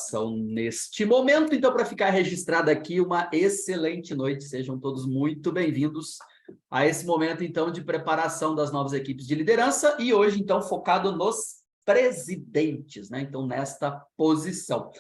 gravação neste momento. Então, para ficar registrada aqui, uma excelente noite. Sejam todos muito bem-vindos a esse momento, então, de preparação das novas equipes de liderança. E hoje, então, focado nos presidentes, né? Então, nesta posição.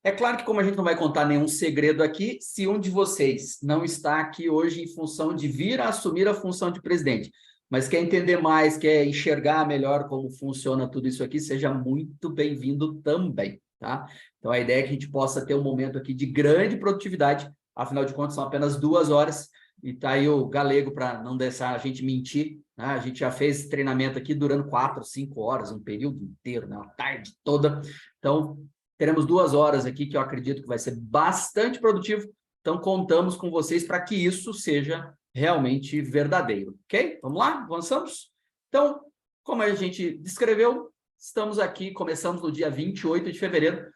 É claro que, como a gente não vai contar nenhum segredo aqui, se um de vocês não está aqui hoje em função de vir a assumir a função de presidente, mas quer entender mais, quer enxergar melhor como funciona tudo isso aqui, seja muito bem-vindo também, tá? Então, a ideia é que a gente possa ter um momento aqui de grande produtividade, afinal de contas, são apenas 2 horas, e tá aí o Galego para não deixar a gente mentir, né? A gente já fez esse treinamento aqui durando 4, 5 horas, um período inteiro, né? Uma tarde toda. Então, teremos 2 horas aqui, que eu acredito que vai ser bastante produtivo. Então, contamos com vocês para que isso seja realmente verdadeiro, ok? Vamos lá? Avançamos? Então, como a gente descreveu, estamos aqui, começamos no dia 28 de fevereiro,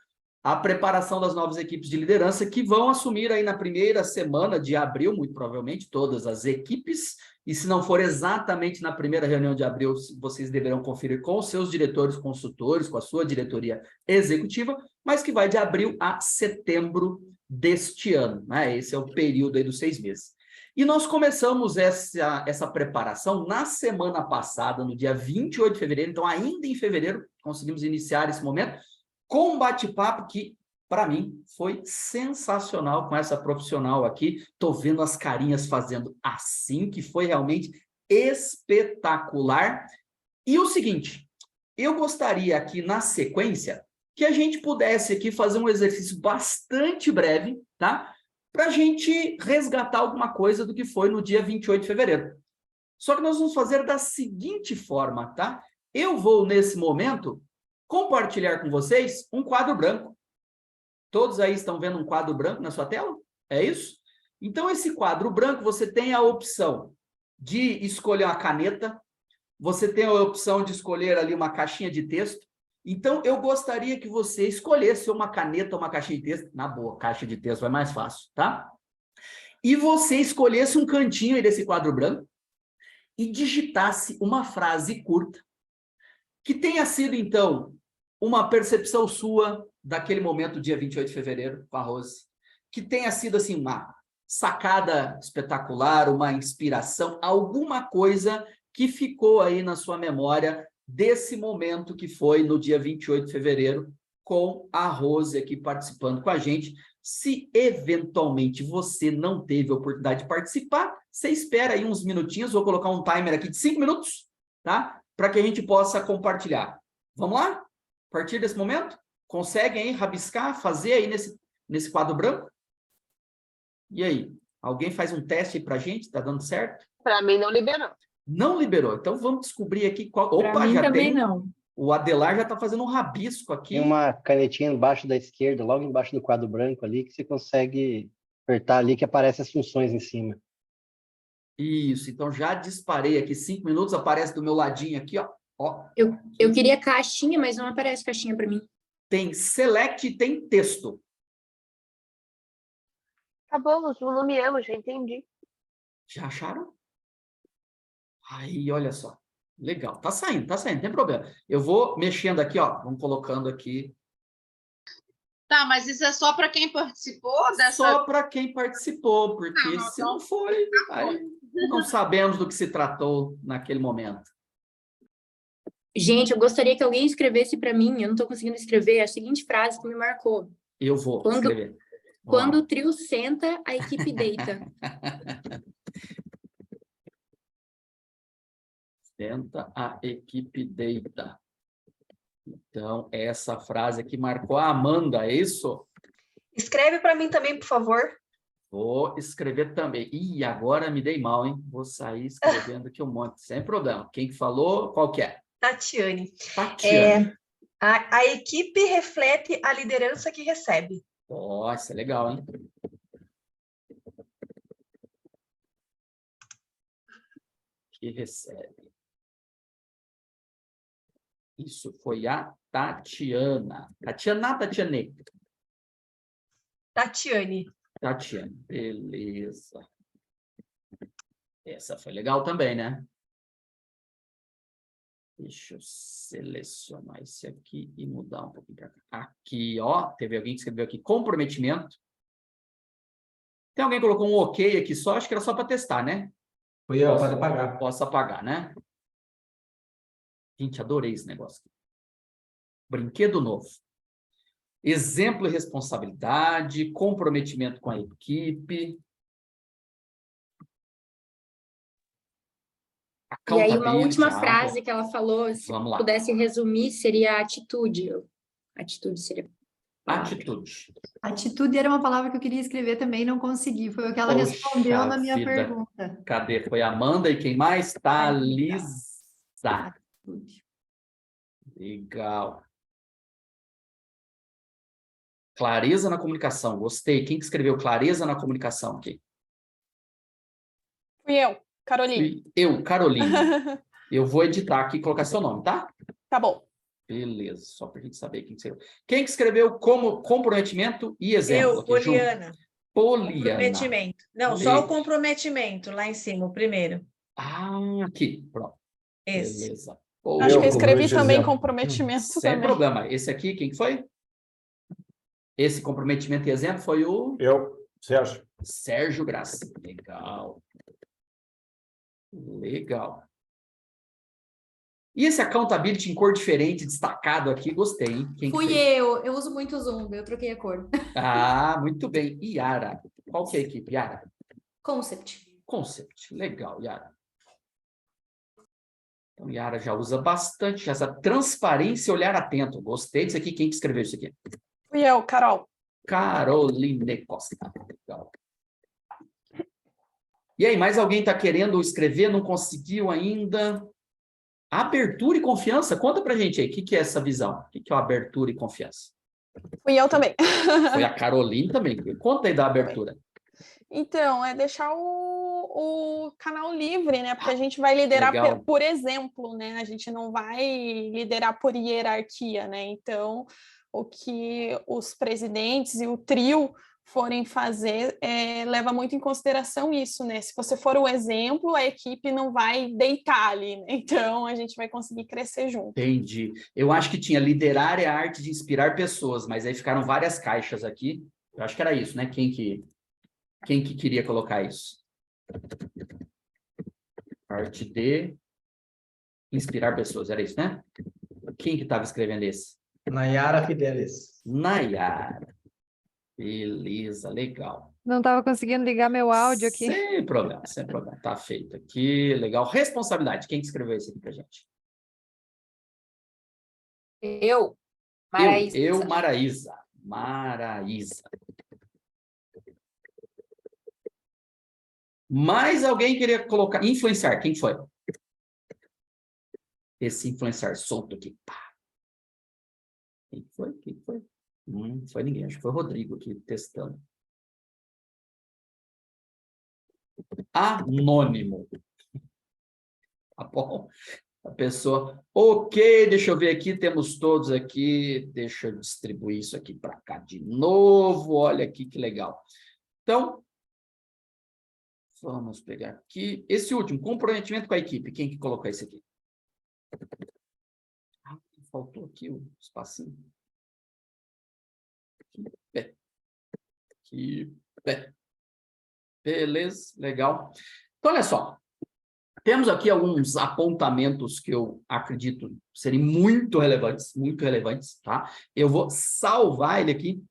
a preparação das novas equipes de liderança que vão assumir aí na primeira semana de abril, muito provavelmente, todas as equipes, e se não for exatamente na primeira reunião de abril, vocês deverão conferir com os seus diretores consultores, com a sua diretoria executiva, mas que vai de abril a setembro deste ano, né? Esse é o período aí dos 6 meses. E nós começamos essa preparação na semana passada, no dia 28 de fevereiro, então ainda em fevereiro conseguimos iniciar esse momento com um bate-papo que, para mim, foi sensacional com essa profissional aqui. Estou vendo as carinhas fazendo assim, que foi realmente espetacular. E o seguinte, eu gostaria aqui, na sequência, que a gente pudesse aqui fazer um exercício bastante breve, tá? Para a gente resgatar alguma coisa do que foi no dia 28 de fevereiro. Só que nós vamos fazer da seguinte forma, tá? Eu vou, nesse momento, compartilhar com vocês um quadro branco. Todos aí estão vendo um quadro branco na sua tela? É isso? Então, esse quadro branco, você tem a opção de escolher uma caneta, você tem a opção de escolher ali uma caixinha de texto. Então, eu gostaria que você escolhesse uma caneta ou uma caixinha de texto. Na boa, caixa de texto é mais fácil, tá? E você escolhesse um cantinho aí desse quadro branco e digitasse uma frase curta que tenha sido, então, uma percepção sua daquele momento, dia 28 de fevereiro, com a Rose, que tenha sido, assim, uma sacada espetacular, uma inspiração, alguma coisa que ficou aí na sua memória desse momento que foi no dia 28 de fevereiro, com a Rose aqui participando com a gente. Se eventualmente você não teve a oportunidade de participar, você espera aí uns minutinhos, vou colocar um timer aqui de 5 minutos, tá? Para que a gente possa compartilhar. Vamos lá? A partir desse momento, conseguem aí rabiscar, fazer aí nesse quadro branco? E aí? Alguém faz um teste aí para a gente? Está dando certo? Para mim não liberou. Não liberou. Então vamos descobrir aqui qual. Para Opa, mim já também tem. não. O Adelar já está fazendo um rabisco aqui. Tem uma canetinha embaixo da esquerda, logo embaixo do quadro branco ali, que você consegue apertar ali que aparece as funções em cima. Isso, então já disparei aqui 5 minutos, aparece do meu ladinho aqui, ó. Eu queria caixinha, mas não aparece caixinha para mim. Tem select e tem texto. Tá bom, os nomeamos, já entendi. Já acharam? Aí, olha só. Legal, tá saindo, não tem problema. Eu vou mexendo aqui, ó, vamos colocando aqui. Tá, mas isso é só para quem participou dessa... Só para quem participou, porque Não, se então, não foi, aí não sabemos do que se tratou naquele momento. Gente, eu gostaria que alguém escrevesse para mim, eu não estou conseguindo escrever, a seguinte frase que me marcou. Eu vou escrever. Quando o trio senta, a equipe deita. Senta, a equipe deita. Então, essa frase aqui marcou a Amanda, é isso? Escreve para mim também, por favor. Vou escrever também. Ih, agora me dei mal, hein? Vou sair escrevendo aqui um monte, sem problema. Quem que falou? Qual que é? Tatiane. Tatiane. A equipe reflete a liderança que recebe. Nossa, legal, hein? Que recebe. Isso foi a Tatiana. Tatiana, Tatiane? Tatiane. Tatiane, beleza. Essa foi legal também, né? Deixa eu selecionar esse aqui e mudar um pouquinho para cá. Aqui, ó, teve alguém que escreveu aqui, comprometimento. Tem alguém que colocou um ok aqui só, acho que era só para testar, né? Fui eu, pode apagar. Posso apagar, né? Gente, adorei esse negócio. Brinquedo novo. Exemplo e responsabilidade, comprometimento com a equipe. E aí, uma última Accountability, frase que ela falou, se Vamos lá. pudesse resumir, seria atitude. Atitude seria... Atitude. Atitude era uma palavra que eu queria escrever também, não consegui. Foi o que ela Poxa respondeu na minha vida. pergunta. Cadê? Foi a Amanda e quem mais? Thalisa. Atitude. Legal. Clareza na comunicação. Gostei. Quem que escreveu clareza na comunicação aqui? Fui eu, Caroline. Eu, Caroline. Eu vou editar aqui e colocar seu nome, tá? Tá bom. Beleza, só para a gente saber quem que escreveu. Quem que escreveu como comprometimento e exemplo? Eu, aqui junto? Poliana. Poliana. Comprometimento. Não, só o comprometimento lá em cima, o primeiro. Ah, aqui, pronto. Esse. Beleza. Acho que eu escrevi comprometi também exemplo. comprometimento Sem também. problema. Esse aqui, quem que foi? Esse comprometimento e exemplo foi o Eu, Sérgio. Sérgio Graça. Legal. Legal. E esse accountability em cor diferente, destacado aqui, gostei, hein? Quem que Fui fez? eu uso muito Zoom, eu troquei a cor. Ah, muito bem. Yara. Qual que é a equipe, Yara? Concept. Concept. Legal, Yara. Então, Yara já usa bastante essa transparência e olhar atento. Gostei disso aqui. Quem que escreveu isso aqui? Fui eu, Carol. Caroline Costa. Legal. E aí, mais alguém está querendo escrever? Não conseguiu ainda? Abertura e confiança? Conta pra gente aí. O que é essa visão? O que é o abertura e confiança? Fui eu também. Foi a Caroline também. Conta aí da abertura. Então, é deixar o canal livre, né? Porque a gente vai liderar Legal. por exemplo, né? A gente não vai liderar por hierarquia, né? Então, o que os presidentes e o trio forem fazer, leva muito em consideração isso, né? Se você for o exemplo, a equipe não vai deitar ali, né? Então, a gente vai conseguir crescer junto. Entendi. Eu acho que tinha liderar é a arte de inspirar pessoas, mas aí ficaram várias caixas aqui. Eu acho que era isso, né? Quem que queria colocar isso? Arte de inspirar pessoas, era isso, né? Quem que estava escrevendo esse? Nayara Fidelis. Nayara. Beleza, legal. Não estava conseguindo ligar meu áudio aqui. Sem problema, sem problema. Tá feito aqui, legal. Responsabilidade. Quem que escreveu isso aqui pra gente? Eu, Maraísa. Eu, Maraísa. Maraísa. Mais alguém queria colocar? Influenciar. Quem foi? Esse influenciar solto aqui. Pá. Quem foi? Quem foi? Não foi ninguém. Acho que foi o Rodrigo aqui testando. Anônimo. Tá bom? A pessoa... Ok, deixa eu ver aqui. Temos todos aqui. Deixa eu distribuir isso aqui para cá de novo. Olha aqui que legal. Então... Vamos pegar aqui. Esse último, comprometimento com a equipe. Quem que colocou esse aqui? Ah, faltou aqui o espacinho. Aqui. Beleza, legal. Então, olha só. Temos aqui alguns apontamentos que eu acredito serem muito relevantes, tá? Eu vou salvar ele aqui,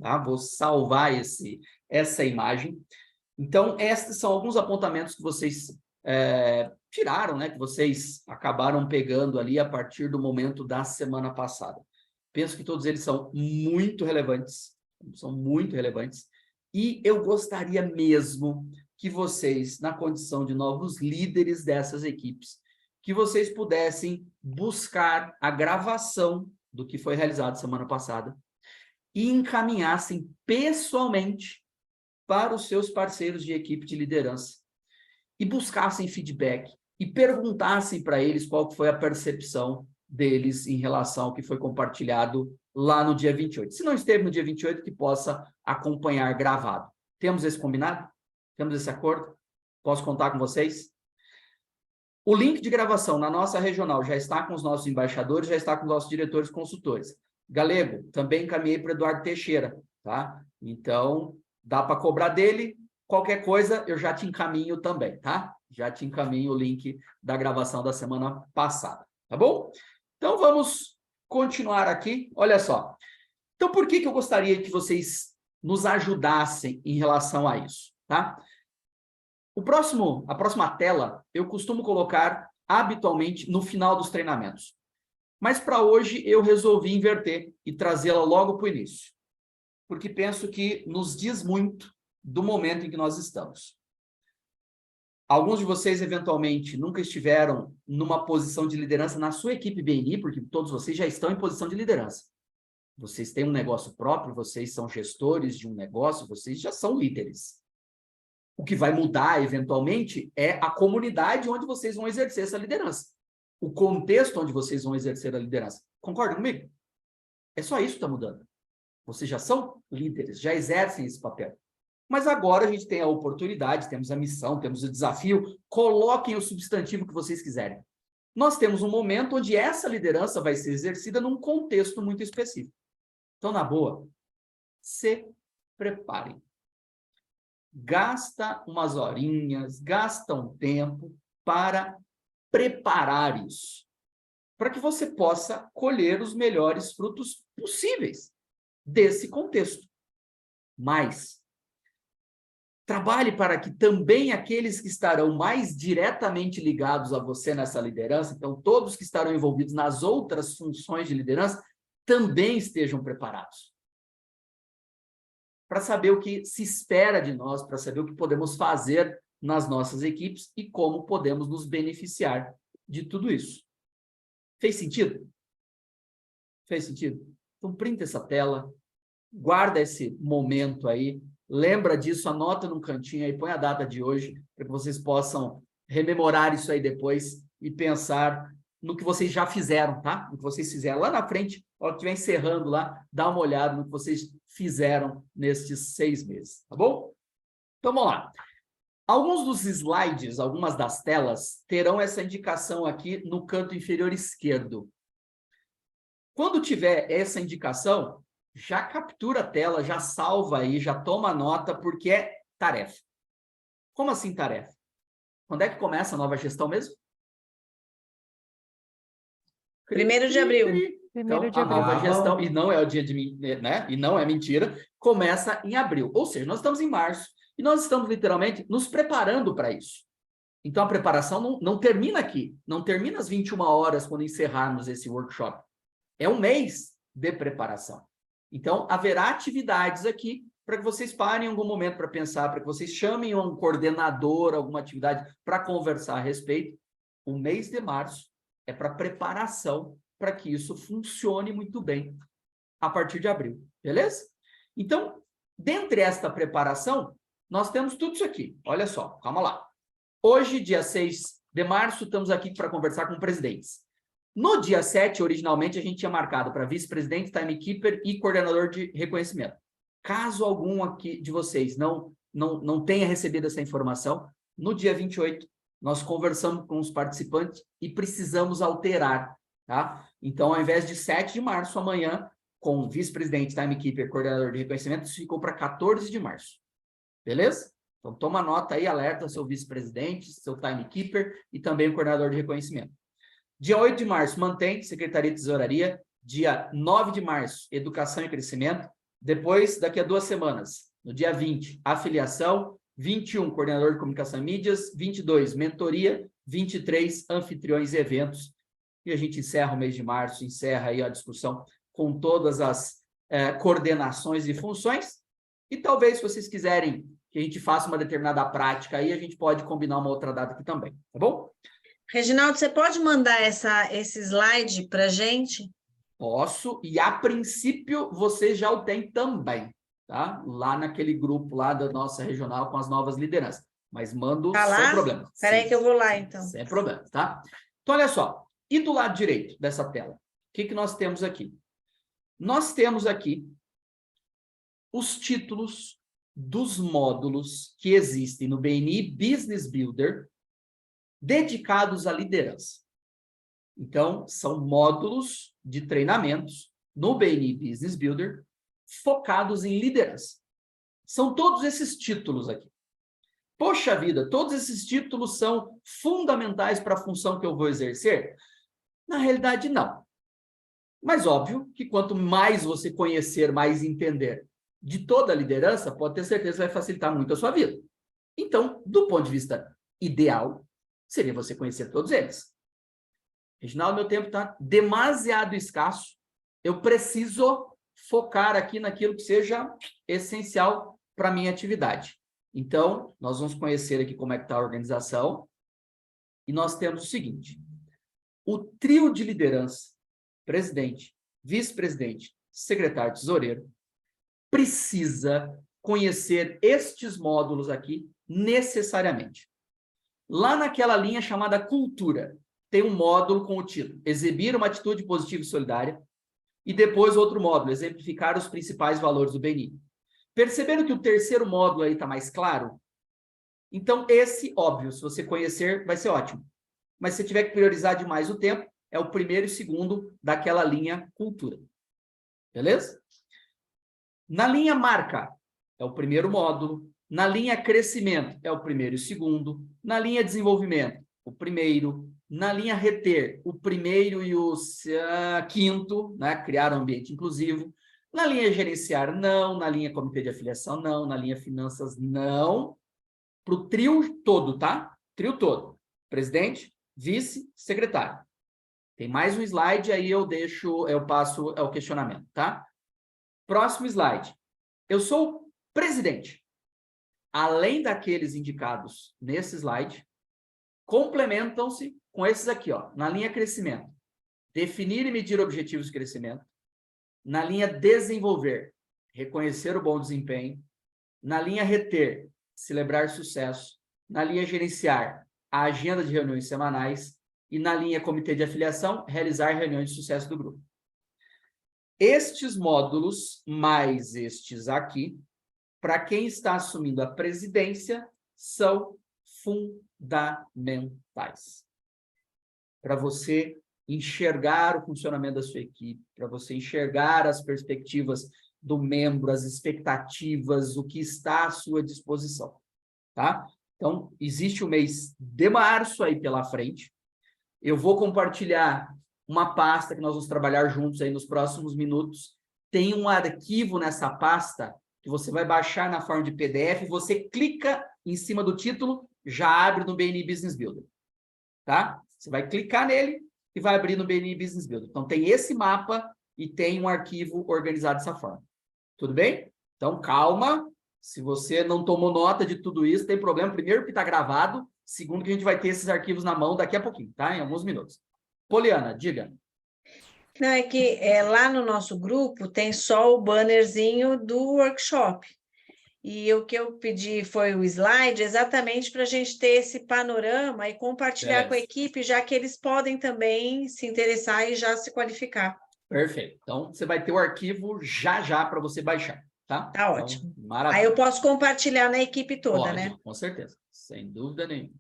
tá? Vou salvar essa imagem. Então, estes são alguns apontamentos que vocês tiraram, né? Que vocês acabaram pegando ali a partir do momento da semana passada. Penso que todos eles são muito relevantes. E eu gostaria mesmo que vocês, na condição de novos líderes dessas equipes, que vocês pudessem buscar a gravação do que foi realizado semana passada e encaminhassem pessoalmente para os seus parceiros de equipe de liderança e buscassem feedback e perguntassem para eles qual foi a percepção deles em relação ao que foi compartilhado lá no dia 28. Se não esteve no dia 28, que possa acompanhar gravado. Temos esse combinado? Temos esse acordo? Posso contar com vocês? O link de gravação na nossa regional já está com os nossos embaixadores, já está com os nossos diretores consultores. Galego, também encaminhei para o Eduardo Teixeira, tá? Então, dá para cobrar dele. Qualquer coisa, eu já te encaminho também, tá? Já te encaminho o link da gravação da semana passada, tá bom? Então, vamos continuar aqui. Olha só. Então, por que eu gostaria que vocês nos ajudassem em relação a isso, tá? A próxima tela, eu costumo colocar habitualmente no final dos treinamentos. Mas para hoje eu resolvi inverter e trazê-la logo para o início. Porque penso que nos diz muito do momento em que nós estamos. Alguns de vocês, eventualmente, nunca estiveram numa posição de liderança na sua equipe BNI, porque todos vocês já estão em posição de liderança. Vocês têm um negócio próprio, vocês são gestores de um negócio, vocês já são líderes. O que vai mudar, eventualmente, é a comunidade onde vocês vão exercer essa liderança. O contexto onde vocês vão exercer a liderança. Concorda comigo? É só isso que está mudando. Vocês já são líderes, já exercem esse papel. Mas agora a gente tem a oportunidade, temos a missão, temos o desafio. Coloquem o substantivo que vocês quiserem. Nós temos um momento onde essa liderança vai ser exercida num contexto muito específico. Então, na boa, se preparem. Gasta umas horinhas, gasta um tempo para preparar isso, para que você possa colher os melhores frutos possíveis desse contexto. Mas trabalhe para que também aqueles que estarão mais diretamente ligados a você nessa liderança, então todos que estarão envolvidos nas outras funções de liderança, também estejam preparados. Para saber o que se espera de nós, para saber o que podemos fazer nas nossas equipes e como podemos nos beneficiar de tudo isso. Fez sentido? Fez sentido? Então, printa essa tela, guarda esse momento aí, lembra disso, anota num cantinho aí, põe a data de hoje, para que vocês possam rememorar isso aí depois e pensar no que vocês já fizeram, tá? No que vocês fizeram lá na frente, a hora que estiver encerrando lá, dá uma olhada no que vocês fizeram nestes 6 meses, tá bom? Então, vamos lá. Alguns dos slides, algumas das telas, terão essa indicação aqui no canto inferior esquerdo. Quando tiver essa indicação, já captura a tela, já salva aí, já toma nota, porque é tarefa. Como assim tarefa? Quando é que começa a nova gestão mesmo? 1º de abril. Então, a nova gestão, e não é o dia de, né? E não é mentira, começa em abril. Ou seja, nós estamos em março e nós estamos literalmente nos preparando para isso. Então, a preparação não termina aqui, não termina às 21 horas quando encerrarmos esse workshop. É um mês de preparação. Então, haverá atividades aqui para que vocês parem em algum momento para pensar, para que vocês chamem um coordenador, alguma atividade para conversar a respeito. O mês de março é para preparação para que isso funcione muito bem a partir de abril, beleza? Então, dentre esta preparação, nós temos tudo isso aqui. Olha só, calma lá. Hoje, dia 6 de março, estamos aqui para conversar com presidentes. No dia 7, originalmente, a gente tinha marcado para vice-presidente, timekeeper e coordenador de reconhecimento. Caso algum aqui de vocês não tenha recebido essa informação, no dia 28, nós conversamos com os participantes e precisamos alterar, tá? Então, ao invés de 7 de março, amanhã, com vice-presidente, timekeeper, coordenador de reconhecimento, isso ficou para 14 de março. Beleza? Então, toma nota aí, alerta seu vice-presidente, seu timekeeper e também o coordenador de reconhecimento. Dia 8 de março, mantém Secretaria de Tesouraria. Dia 9 de março, Educação e Crescimento. Depois, daqui a 2 semanas, no dia 20, Afiliação. 21, Coordenador de Comunicação e Mídias. 22, Mentoria. 23, Anfitriões e Eventos. E a gente encerra o mês de março, encerra aí a discussão com todas as coordenações e funções. E talvez, se vocês quiserem que a gente faça uma determinada prática aí, a gente pode combinar uma outra data aqui também, tá bom? Reginaldo, você pode mandar esse slide para a gente? Posso, e a princípio você já o tem também, tá? Lá naquele grupo lá da nossa regional com as novas lideranças. Mas mando sem problema. Espera aí que eu vou lá, então. Sem problema, tá? Então, olha só. E do lado direito dessa tela? O que nós temos aqui? Nós temos aqui os títulos dos módulos que existem no BNI Business Builder dedicados à liderança. Então, são módulos de treinamentos no BNI Business Builder focados em liderança. São todos esses títulos aqui. Poxa vida, todos esses títulos são fundamentais para a função que eu vou exercer? Na realidade, não. Mas óbvio que quanto mais você conhecer, mais entender de toda a liderança, pode ter certeza que vai facilitar muito a sua vida. Então, do ponto de vista ideal, seria você conhecer todos eles. Reginaldo, meu tempo está demasiado escasso. Eu preciso focar aqui naquilo que seja essencial para a minha atividade. Então, nós vamos conhecer aqui como é que está a organização. E nós temos o seguinte. O trio de liderança, presidente, vice-presidente, secretário tesoureiro, precisa conhecer estes módulos aqui necessariamente. Lá naquela linha chamada cultura, tem um módulo com o título Exibir uma atitude positiva e solidária, e depois outro módulo, exemplificar os principais valores do BNI. Perceberam que o terceiro módulo aí está mais claro? Então, esse, óbvio, se você conhecer, vai ser ótimo. Mas se tiver que priorizar demais o tempo, é o primeiro e segundo daquela linha cultura. Beleza? Na linha marca, é o primeiro módulo. Na linha crescimento, é o primeiro e segundo. Na linha desenvolvimento, o primeiro. Na linha reter, o primeiro e o quinto, né? Criar um ambiente inclusivo. Na linha gerenciar, não. Na linha comitê de afiliação, não. Na linha finanças, não. Para o trio todo, tá? Trio todo. Presidente, vice, secretário. Tem mais um slide, aí eu passo o questionamento, tá? Próximo slide. Eu sou presidente. Além daqueles indicados nesse slide, complementam-se com esses aqui, ó, na linha crescimento. Definir e medir objetivos de crescimento. Na linha desenvolver, reconhecer o bom desempenho. Na linha reter, celebrar sucesso. Na linha gerenciar, a agenda de reuniões semanais. E na linha comitê de afiliação, realizar reuniões de sucesso do grupo. Estes módulos, mais estes aqui, para quem está assumindo a presidência, são fundamentais. Para você enxergar o funcionamento da sua equipe, para você enxergar as perspectivas do membro, as expectativas, o que está à sua disposição, tá? Então, existe o mês de março aí pela frente. Eu vou compartilhar uma pasta que nós vamos trabalhar juntos aí nos próximos minutos. Tem um arquivo nessa pasta que você vai baixar na forma de PDF, você clica em cima do título, já abre no BNI Business Builder, tá? Você vai clicar nele e vai abrir no BNI Business Builder. Então, tem esse mapa e tem um arquivo organizado dessa forma. Tudo bem? Então, calma. Se você não tomou nota de tudo isso, tem problema. Primeiro, que está gravado. Segundo, que a gente vai ter esses arquivos na mão daqui a pouquinho, tá? Em alguns minutos. Poliana, diga. Não, é que lá no nosso grupo tem só o bannerzinho do workshop. E o que eu pedi foi o slide exatamente para a gente ter esse panorama e compartilhar com a equipe, já que eles podem também se interessar e já se qualificar. Perfeito. Então, você vai ter o arquivo já para você baixar, tá? Tá então, ótimo. Maravilha. Aí eu posso compartilhar na equipe toda, Pode, né? Com certeza. Sem dúvida nenhuma.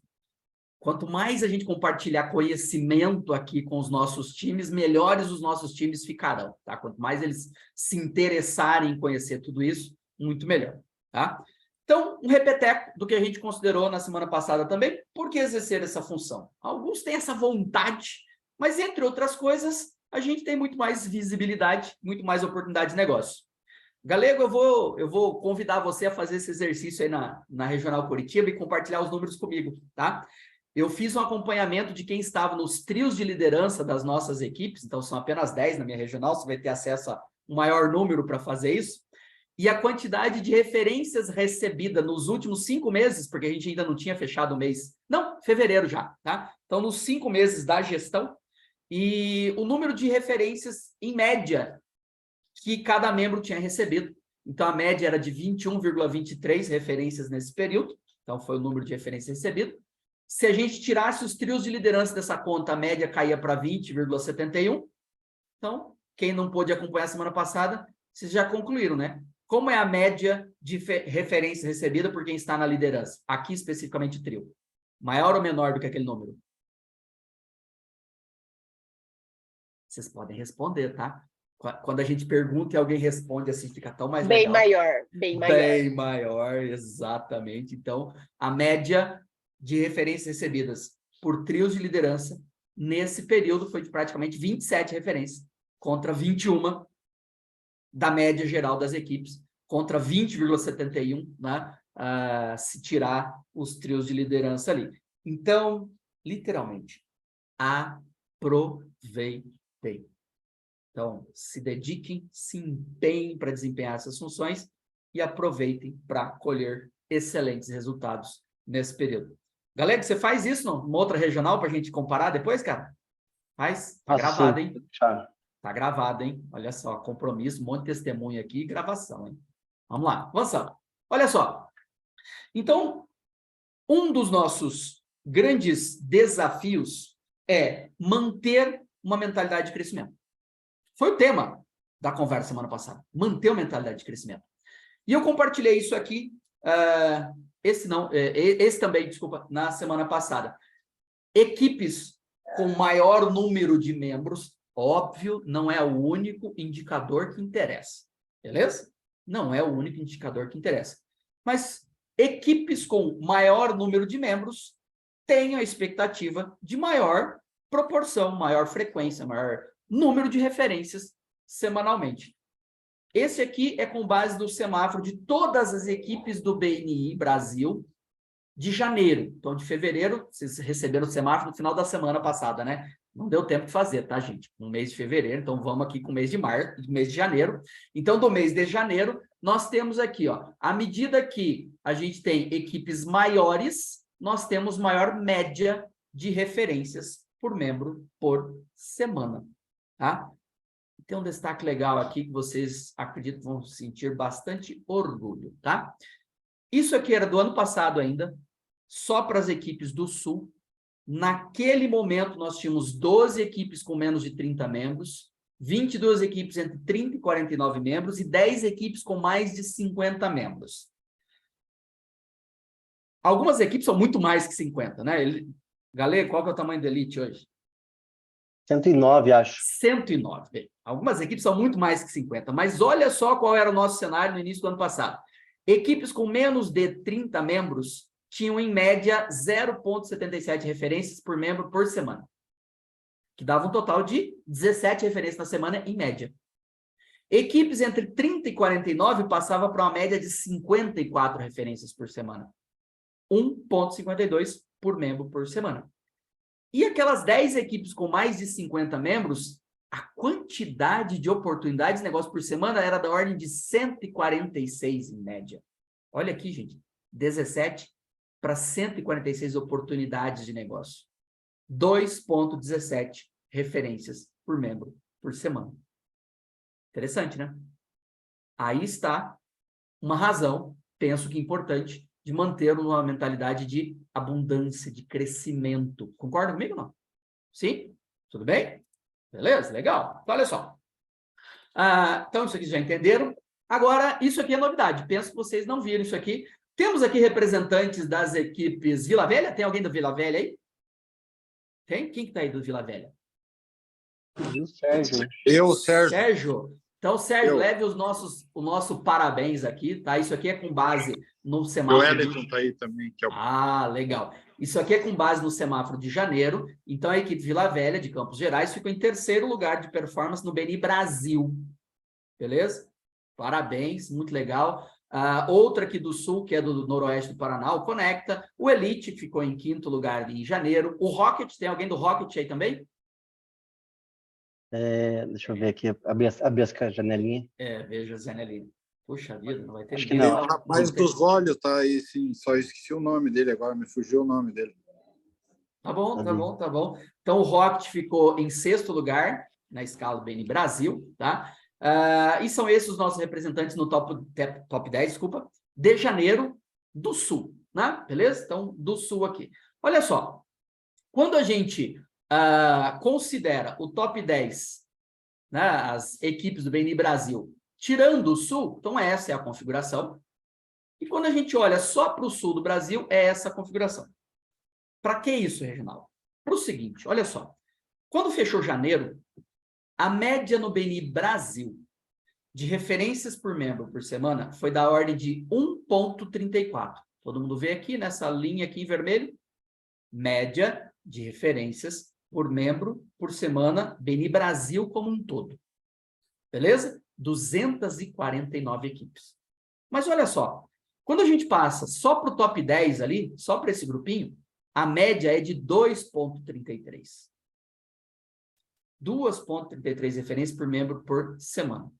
Quanto mais a gente compartilhar conhecimento aqui com os nossos times, melhores os nossos times ficarão, tá? Quanto mais eles se interessarem em conhecer tudo isso, muito melhor, tá? Então, um repeteco do que a gente considerou na semana passada também. Por que exercer essa função? Alguns têm essa vontade, mas, entre outras coisas, a gente tem muito mais visibilidade, muito mais oportunidade de negócio. Galego, eu vou convidar você a fazer esse exercício aí na Regional Curitiba e compartilhar os números comigo, tá? Eu fiz um acompanhamento de quem estava nos trios de liderança das nossas equipes, então são apenas 10 na minha regional, você vai ter acesso a um maior número para fazer isso, e a quantidade de referências recebida nos últimos 5 meses, porque a gente ainda não tinha fechado o mês, não, fevereiro já, tá? Então, nos 5 meses da gestão, e o número de referências, em média, que cada membro tinha recebido. Então, a média era de 21,23 referências nesse período, então foi o número de referências recebido. Se a gente tirasse os trios de liderança dessa conta, a média caía para 20,71. Então, quem não pôde acompanhar a semana passada, vocês já concluíram, né? Como é a média de referência recebida por quem está na liderança? Aqui, especificamente, trio. Maior ou menor do que aquele número? Vocês podem responder, tá? Quando a gente pergunta e alguém responde assim, fica tão mais Bem legal. maior, bem maior. Bem maior, exatamente. Então, a média de referências recebidas por trios de liderança nesse período foi de praticamente 27 referências contra 21 da média geral das equipes, contra 20,71, né? Se tirar os trios de liderança ali. Então, literalmente, aproveitem. Então, se dediquem, se empenhem para desempenhar essas funções e aproveitem para colher excelentes resultados nesse período. Galera, você faz isso numa outra regional para a gente comparar depois, cara? Faz? Tá gravado, hein? Tá gravado, hein? Olha só, compromisso, um monte de testemunho aqui e gravação, hein? Vamos lá, avançando. Olha só. Então, um dos nossos grandes desafios é manter uma mentalidade de crescimento. Foi o tema da conversa semana passada, manter uma mentalidade de crescimento. E eu compartilhei isso aqui, esse também, desculpa, na semana passada. Equipes com maior número de membros, óbvio, não é o único indicador que interessa, beleza? Não é o único indicador que interessa. Mas equipes com maior número de membros têm a expectativa de maior proporção, maior frequência, maior número de referências semanalmente. Esse aqui é com base no semáforo de todas as equipes do BNI Brasil de janeiro. Então, de fevereiro, vocês receberam o semáforo no final da semana passada, né? Não deu tempo de fazer, tá, gente? No mês de fevereiro, então vamos aqui com o mês de março, mês de janeiro. Então, do mês de janeiro, nós temos aqui, ó, à medida que a gente tem equipes maiores, nós temos maior média de referências por membro por semana. Tá? Tem um destaque legal aqui que vocês, acredito, vão sentir bastante orgulho, tá? Isso aqui era do ano passado ainda, só para as equipes do Sul. Naquele momento, nós tínhamos 12 equipes com menos de 30 membros, 22 equipes entre 30 e 49 membros e 10 equipes com mais de 50 membros. Algumas equipes são muito mais que 50, né? Galera, qual que é o tamanho da Elite hoje? 109, acho. 109. Bem, algumas equipes são muito mais que 50, mas olha só qual era o nosso cenário no início do ano passado. Equipes com menos de 30 membros tinham, em média, 0,77 referências por membro por semana, que dava um total de 17 referências na semana, em média. Equipes entre 30 e 49 passavam para uma média de 54 referências por semana. 1,52 por membro por semana. E aquelas 10 equipes com mais de 50 membros, a quantidade de oportunidades de negócio por semana era da ordem de 146 em média. Olha aqui, gente, 17 para 146 oportunidades de negócio. 2,17 referências por membro por semana. Interessante, né? Aí está uma razão, penso que importante, de manter uma mentalidade de abundância, de crescimento. Concorda comigo ou não? Sim? Tudo bem? Beleza? Legal. Então, olha só. Então, isso aqui já entenderam. Agora, isso aqui é novidade. Penso que vocês não viram isso aqui. Temos aqui representantes das equipes Vila Velha. Tem alguém do Vila Velha aí? Tem? Quem que tá aí do Vila Velha? O Sérgio. Eu, Sérgio. Sérgio. Então, Sérgio, leve o nosso parabéns aqui, tá? Isso aqui é com base no semáforo. O Wellington tá aí também. Que é o... Legal. Isso aqui é com base no semáforo de janeiro. Então, a equipe Vila Velha, de Campos Gerais, ficou em terceiro lugar de performance no BNI Brasil. Beleza? Parabéns, muito legal. Outra aqui do Sul, que é do Noroeste do Paraná, o Conecta. O Elite ficou em quinto lugar em janeiro. O Rocket, tem alguém do Rocket aí também? Deixa eu ver aqui, abrir a janelinha. Veja a janelinha. Puxa vida, não vai ter Acho que ninguém. não. O rapaz dos olhos tá aí, sim. Só esqueci o nome dele agora, me fugiu o nome dele. Tá bom, tá bom, tá bom. Então, o Rocket ficou em sexto lugar na escala do BNI Brasil, tá? E são esses os nossos representantes no top 10, desculpa, de janeiro do Sul, né? Beleza? Então, do Sul aqui. Olha só, quando a gente considera o top 10, né, as equipes do BNI Brasil, tirando o Sul, então essa é a configuração. E quando a gente olha só para o Sul do Brasil, é essa a configuração. Para que isso, Reginaldo? Para o seguinte, olha só. Quando fechou janeiro, a média no BNI Brasil de referências por membro por semana foi da ordem de 1,34. Todo mundo vê aqui, nessa linha aqui em vermelho? Média de referências por membro por semana, BNI Brasil como um todo. Beleza? 249 equipes. Mas olha só, quando a gente passa só para o top 10 ali, só para esse grupinho, a média é de 2,33. 2,33 referências por membro por semana.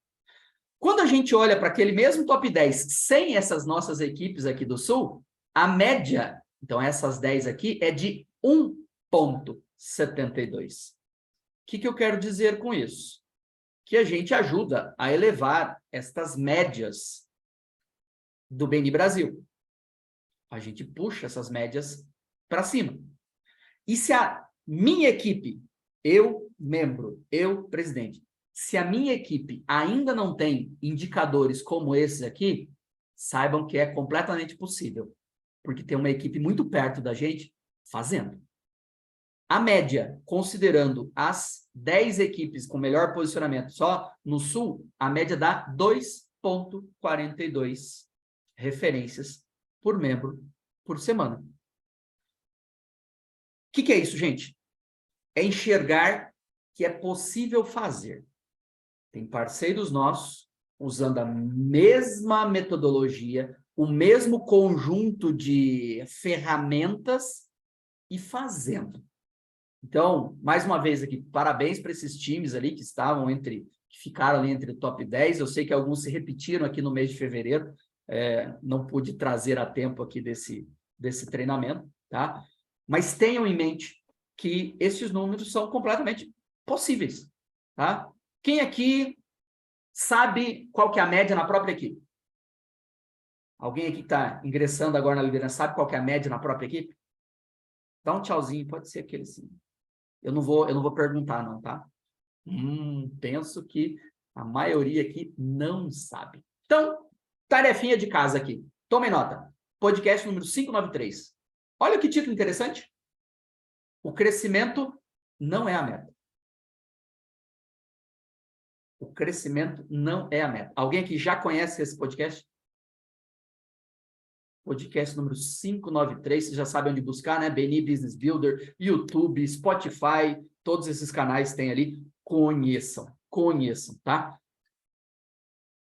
Quando a gente olha para aquele mesmo top 10, sem essas nossas equipes aqui do Sul, a média, então essas 10 aqui, é de 1,72. O que eu quero dizer com isso? Que a gente ajuda a elevar estas médias do BNI Brasil. A gente puxa essas médias para cima. E se a minha equipe, eu, membro, eu, presidente, se a minha equipe ainda não tem indicadores como esses aqui, saibam que é completamente possível, porque tem uma equipe muito perto da gente fazendo. A média, considerando as 10 equipes com melhor posicionamento só no Sul, a média dá 2,42 referências por membro por semana. O que é isso, gente? É enxergar que é possível fazer. Tem parceiros nossos usando a mesma metodologia, o mesmo conjunto de ferramentas e fazendo. Então, mais uma vez aqui, parabéns para esses times ali que ficaram ali entre o top 10. Eu sei que alguns se repetiram aqui no mês de fevereiro. Não pude trazer a tempo aqui desse treinamento, tá? Mas tenham em mente que esses números são completamente possíveis, tá? Quem aqui sabe qual que é a média na própria equipe? Alguém aqui que está ingressando agora na liderança sabe qual que é a média na própria equipe? Dá um tchauzinho, pode ser aquele sim. Eu não vou perguntar não, tá? Penso que a maioria aqui não sabe. Então, tarefinha de casa aqui. Tomem nota. Podcast número 593. Olha que título interessante. O crescimento não é a meta. O crescimento não é a meta. Alguém aqui já conhece esse podcast? Podcast número 593, você já sabe onde buscar, né? BNI Business Builder, YouTube, Spotify, todos esses canais tem ali. Conheçam, tá?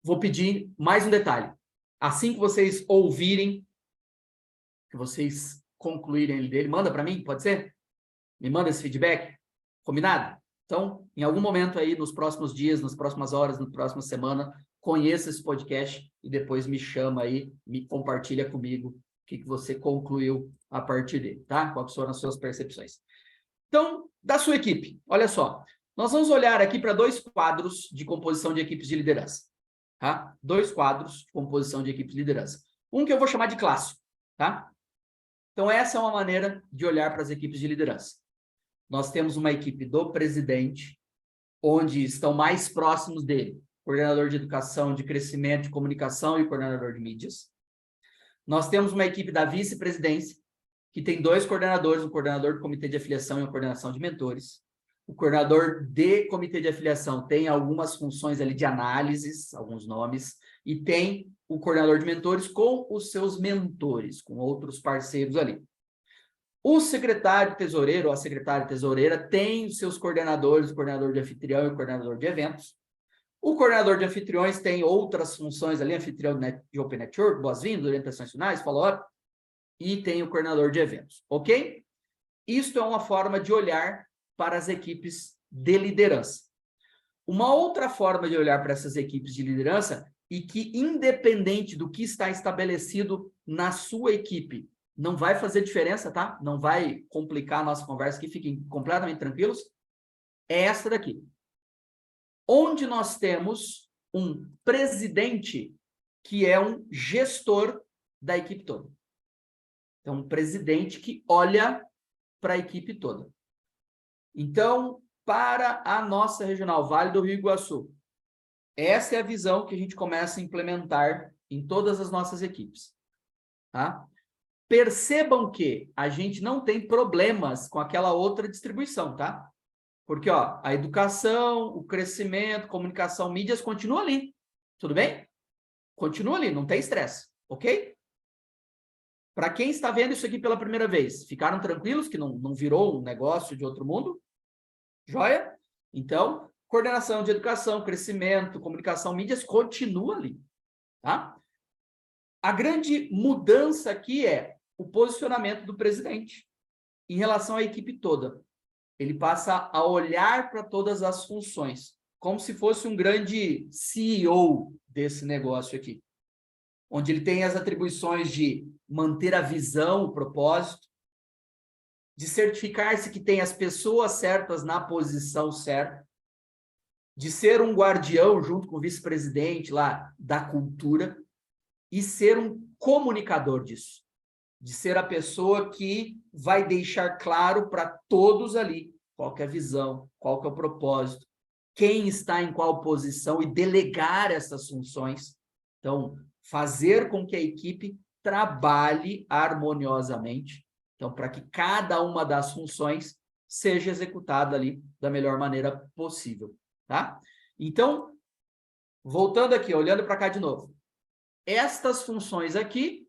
Vou pedir mais um detalhe. Assim que vocês ouvirem, que vocês concluírem dele, manda para mim, pode ser? Me manda esse feedback, combinado? Então, em algum momento aí, nos próximos dias, nas próximas horas, na próxima semana, conheça esse podcast e depois me chama aí, me compartilha comigo o que você concluiu a partir dele, tá? Quais foram as suas percepções. Então, da sua equipe, olha só, nós vamos olhar aqui para 2 quadros de composição de equipes de liderança, tá? 2 quadros de composição de equipes de liderança. Um que eu vou chamar de clássico, tá? Então, essa é uma maneira de olhar para as equipes de liderança. Nós temos uma equipe do presidente, onde estão mais próximos dele, coordenador de educação, de crescimento, de comunicação e coordenador de mídias. Nós temos uma equipe da vice-presidência, que tem 2 coordenadores, um coordenador do comitê de afiliação e uma coordenação de mentores. O coordenador de comitê de afiliação tem algumas funções ali de análises, alguns nomes, e tem o coordenador de mentores com os seus mentores, com outros parceiros ali. O secretário tesoureiro, ou a secretária tesoureira, tem os seus coordenadores, o coordenador de anfitrião e o coordenador de eventos. O coordenador de anfitriões tem outras funções ali, anfitrião de Open Network, boas-vindas, orientações finais, follow-up, e tem o coordenador de eventos, ok? Isto é uma forma de olhar para as equipes de liderança. Uma outra forma de olhar para essas equipes de liderança, e que independente do que está estabelecido na sua equipe, não vai fazer diferença, tá? Não vai complicar a nossa conversa aqui, fiquem completamente tranquilos, é essa daqui. Onde nós temos um presidente que é um gestor da equipe toda. Então, um presidente que olha para a equipe toda. Então, para a nossa regional Vale do Rio Iguaçu, essa é a visão que a gente começa a implementar em todas as nossas equipes, tá? Percebam que a gente não tem problemas com aquela outra distribuição, tá? Porque, ó, a educação, o crescimento, comunicação, mídias, continua ali. Tudo bem? Continua ali, não tem estresse, ok? Para quem está vendo isso aqui pela primeira vez, ficaram tranquilos que não virou um negócio de outro mundo? Joia? Então, coordenação de educação, crescimento, comunicação, mídias, continua ali, tá? A grande mudança aqui é o posicionamento do presidente em relação à equipe toda. Ele passa a olhar para todas as funções, como se fosse um grande CEO desse negócio aqui, onde ele tem as atribuições de manter a visão, o propósito, de certificar-se que tem as pessoas certas na posição certa, de ser um guardião junto com o vice-presidente lá da cultura e ser um comunicador disso, de ser a pessoa que vai deixar claro para todos ali qual que é a visão, qual que é o propósito, quem está em qual posição e delegar essas funções. Então, fazer com que a equipe trabalhe harmoniosamente, então, para que cada uma das funções seja executada ali da melhor maneira possível, tá? Então, voltando aqui, olhando para cá de novo, estas funções aqui,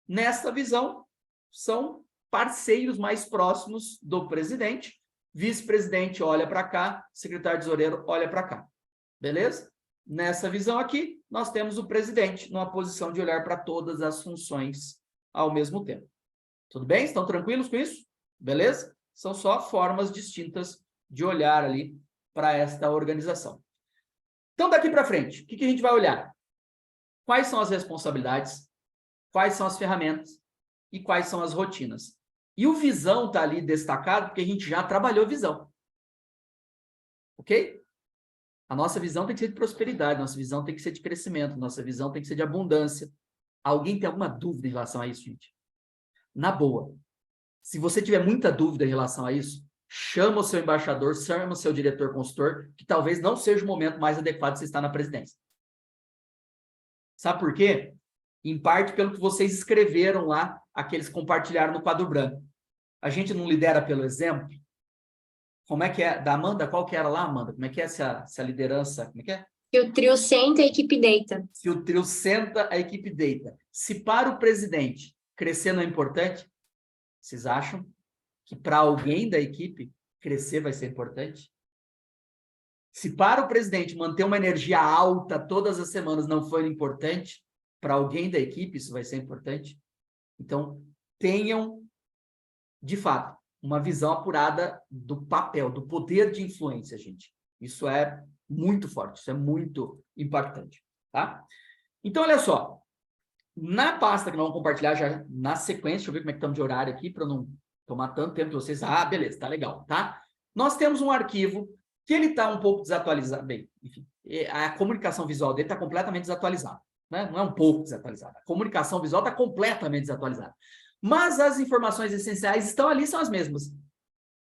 nesta visão, são parceiros mais próximos do presidente. Vice-presidente olha para cá, secretário-tesoureiro olha para cá. Beleza? Nessa visão aqui, nós temos o presidente numa posição de olhar para todas as funções ao mesmo tempo. Tudo bem? Estão tranquilos com isso? Beleza? São só formas distintas de olhar ali para esta organização. Então, daqui para frente, o que a gente vai olhar? Quais são as responsabilidades? Quais são as ferramentas? E quais são as rotinas? E o visão está ali destacado porque a gente já trabalhou visão. Ok? A nossa visão tem que ser de prosperidade, nossa visão tem que ser de crescimento, nossa visão tem que ser de abundância. Alguém tem alguma dúvida em relação a isso, gente? Na boa. Se você tiver muita dúvida em relação a isso, chama o seu embaixador, chama o seu diretor consultor, que talvez não seja o momento mais adequado de você estar na presidência. Sabe por quê? Em parte pelo que vocês escreveram lá, aqueles que compartilharam no quadro branco. A gente não lidera pelo exemplo? Como é que é? Da Amanda, qual que era lá, Amanda? Como é que é essa liderança? Como é que é? Se o trio senta, a equipe deita. Se o trio senta, a equipe deita. Se para o presidente crescer não é importante, vocês acham que para alguém da equipe crescer vai ser importante? Se para o presidente manter uma energia alta todas as semanas não for importante, para alguém da equipe isso vai ser importante? Então, tenham, de fato, uma visão apurada do papel, do poder de influência, gente. Isso é muito forte, isso é muito impactante, tá? Então, olha só. Na pasta que nós vamos compartilhar já na sequência, deixa eu ver como é que estamos de horário aqui, para não tomar tanto tempo de vocês. Ah, beleza, tá legal, tá? Nós temos um arquivo que ele está um pouco desatualizado. Bem, enfim, a comunicação visual dele está completamente desatualizada, né? Não é um pouco desatualizada. A comunicação visual está completamente desatualizada. Mas as informações essenciais estão ali, são as mesmas,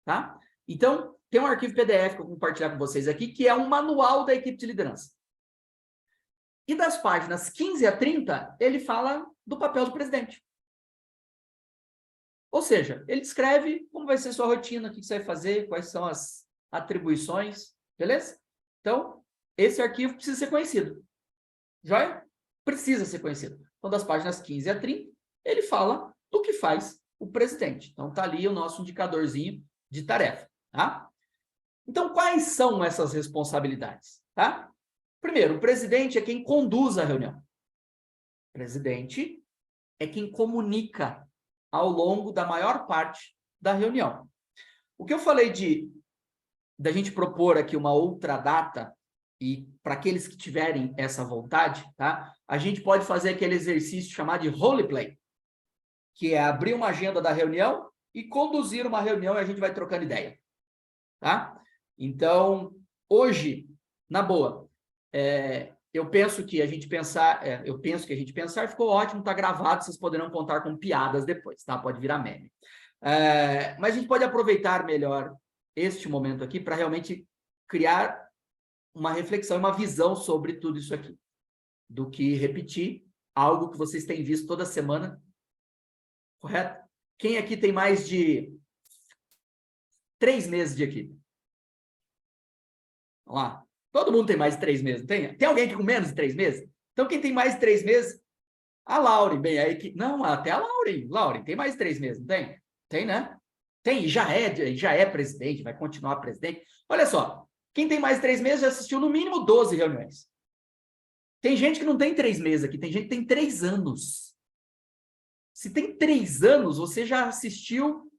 tá? Então, tem um arquivo PDF que eu vou compartilhar com vocês aqui, que é um manual da equipe de liderança. E das páginas 15 a 30, ele fala do papel do presidente. Ou seja, ele descreve como vai ser sua rotina, o que você vai fazer, quais são as atribuições, beleza? Então, esse arquivo precisa ser conhecido. Joia? Precisa ser conhecido. Então, das páginas 15 a 30, ele fala do que faz o presidente. Então, está ali o nosso indicadorzinho de tarefa, tá? Então, quais são essas responsabilidades, tá? Primeiro, o presidente é quem conduz a reunião. O presidente é quem comunica ao longo da maior parte da reunião. O que eu falei da gente propor aqui uma outra data, e para aqueles que tiverem essa vontade, tá? A gente pode fazer aquele exercício chamado de roleplay, que é abrir uma agenda da reunião e conduzir uma reunião e a gente vai trocando ideia, tá? Então, hoje, na boa, eu penso que a gente pensar ficou ótimo, está gravado, vocês poderão contar com piadas depois, tá? Pode virar meme. Mas a gente pode aproveitar melhor este momento aqui para realmente criar uma reflexão, uma visão sobre tudo isso aqui, do que repetir algo que vocês têm visto toda semana Correto? Quem aqui tem mais de 3 meses de equipe? Vamos lá. Todo mundo tem mais de 3 meses, não tem? Tem alguém aqui com menos de 3 meses? Então, quem tem mais de 3 meses? A Lauren, bem, a equipe... Não, até a Lauren. Lauren, tem mais de 3 meses, não tem? Tem, né? Tem, já é presidente, vai continuar presidente. Olha só, quem tem mais de 3 meses já assistiu no mínimo 12 reuniões. Tem gente que não tem 3 meses aqui, tem gente que tem 3 anos. Se tem 3 anos, você já assistiu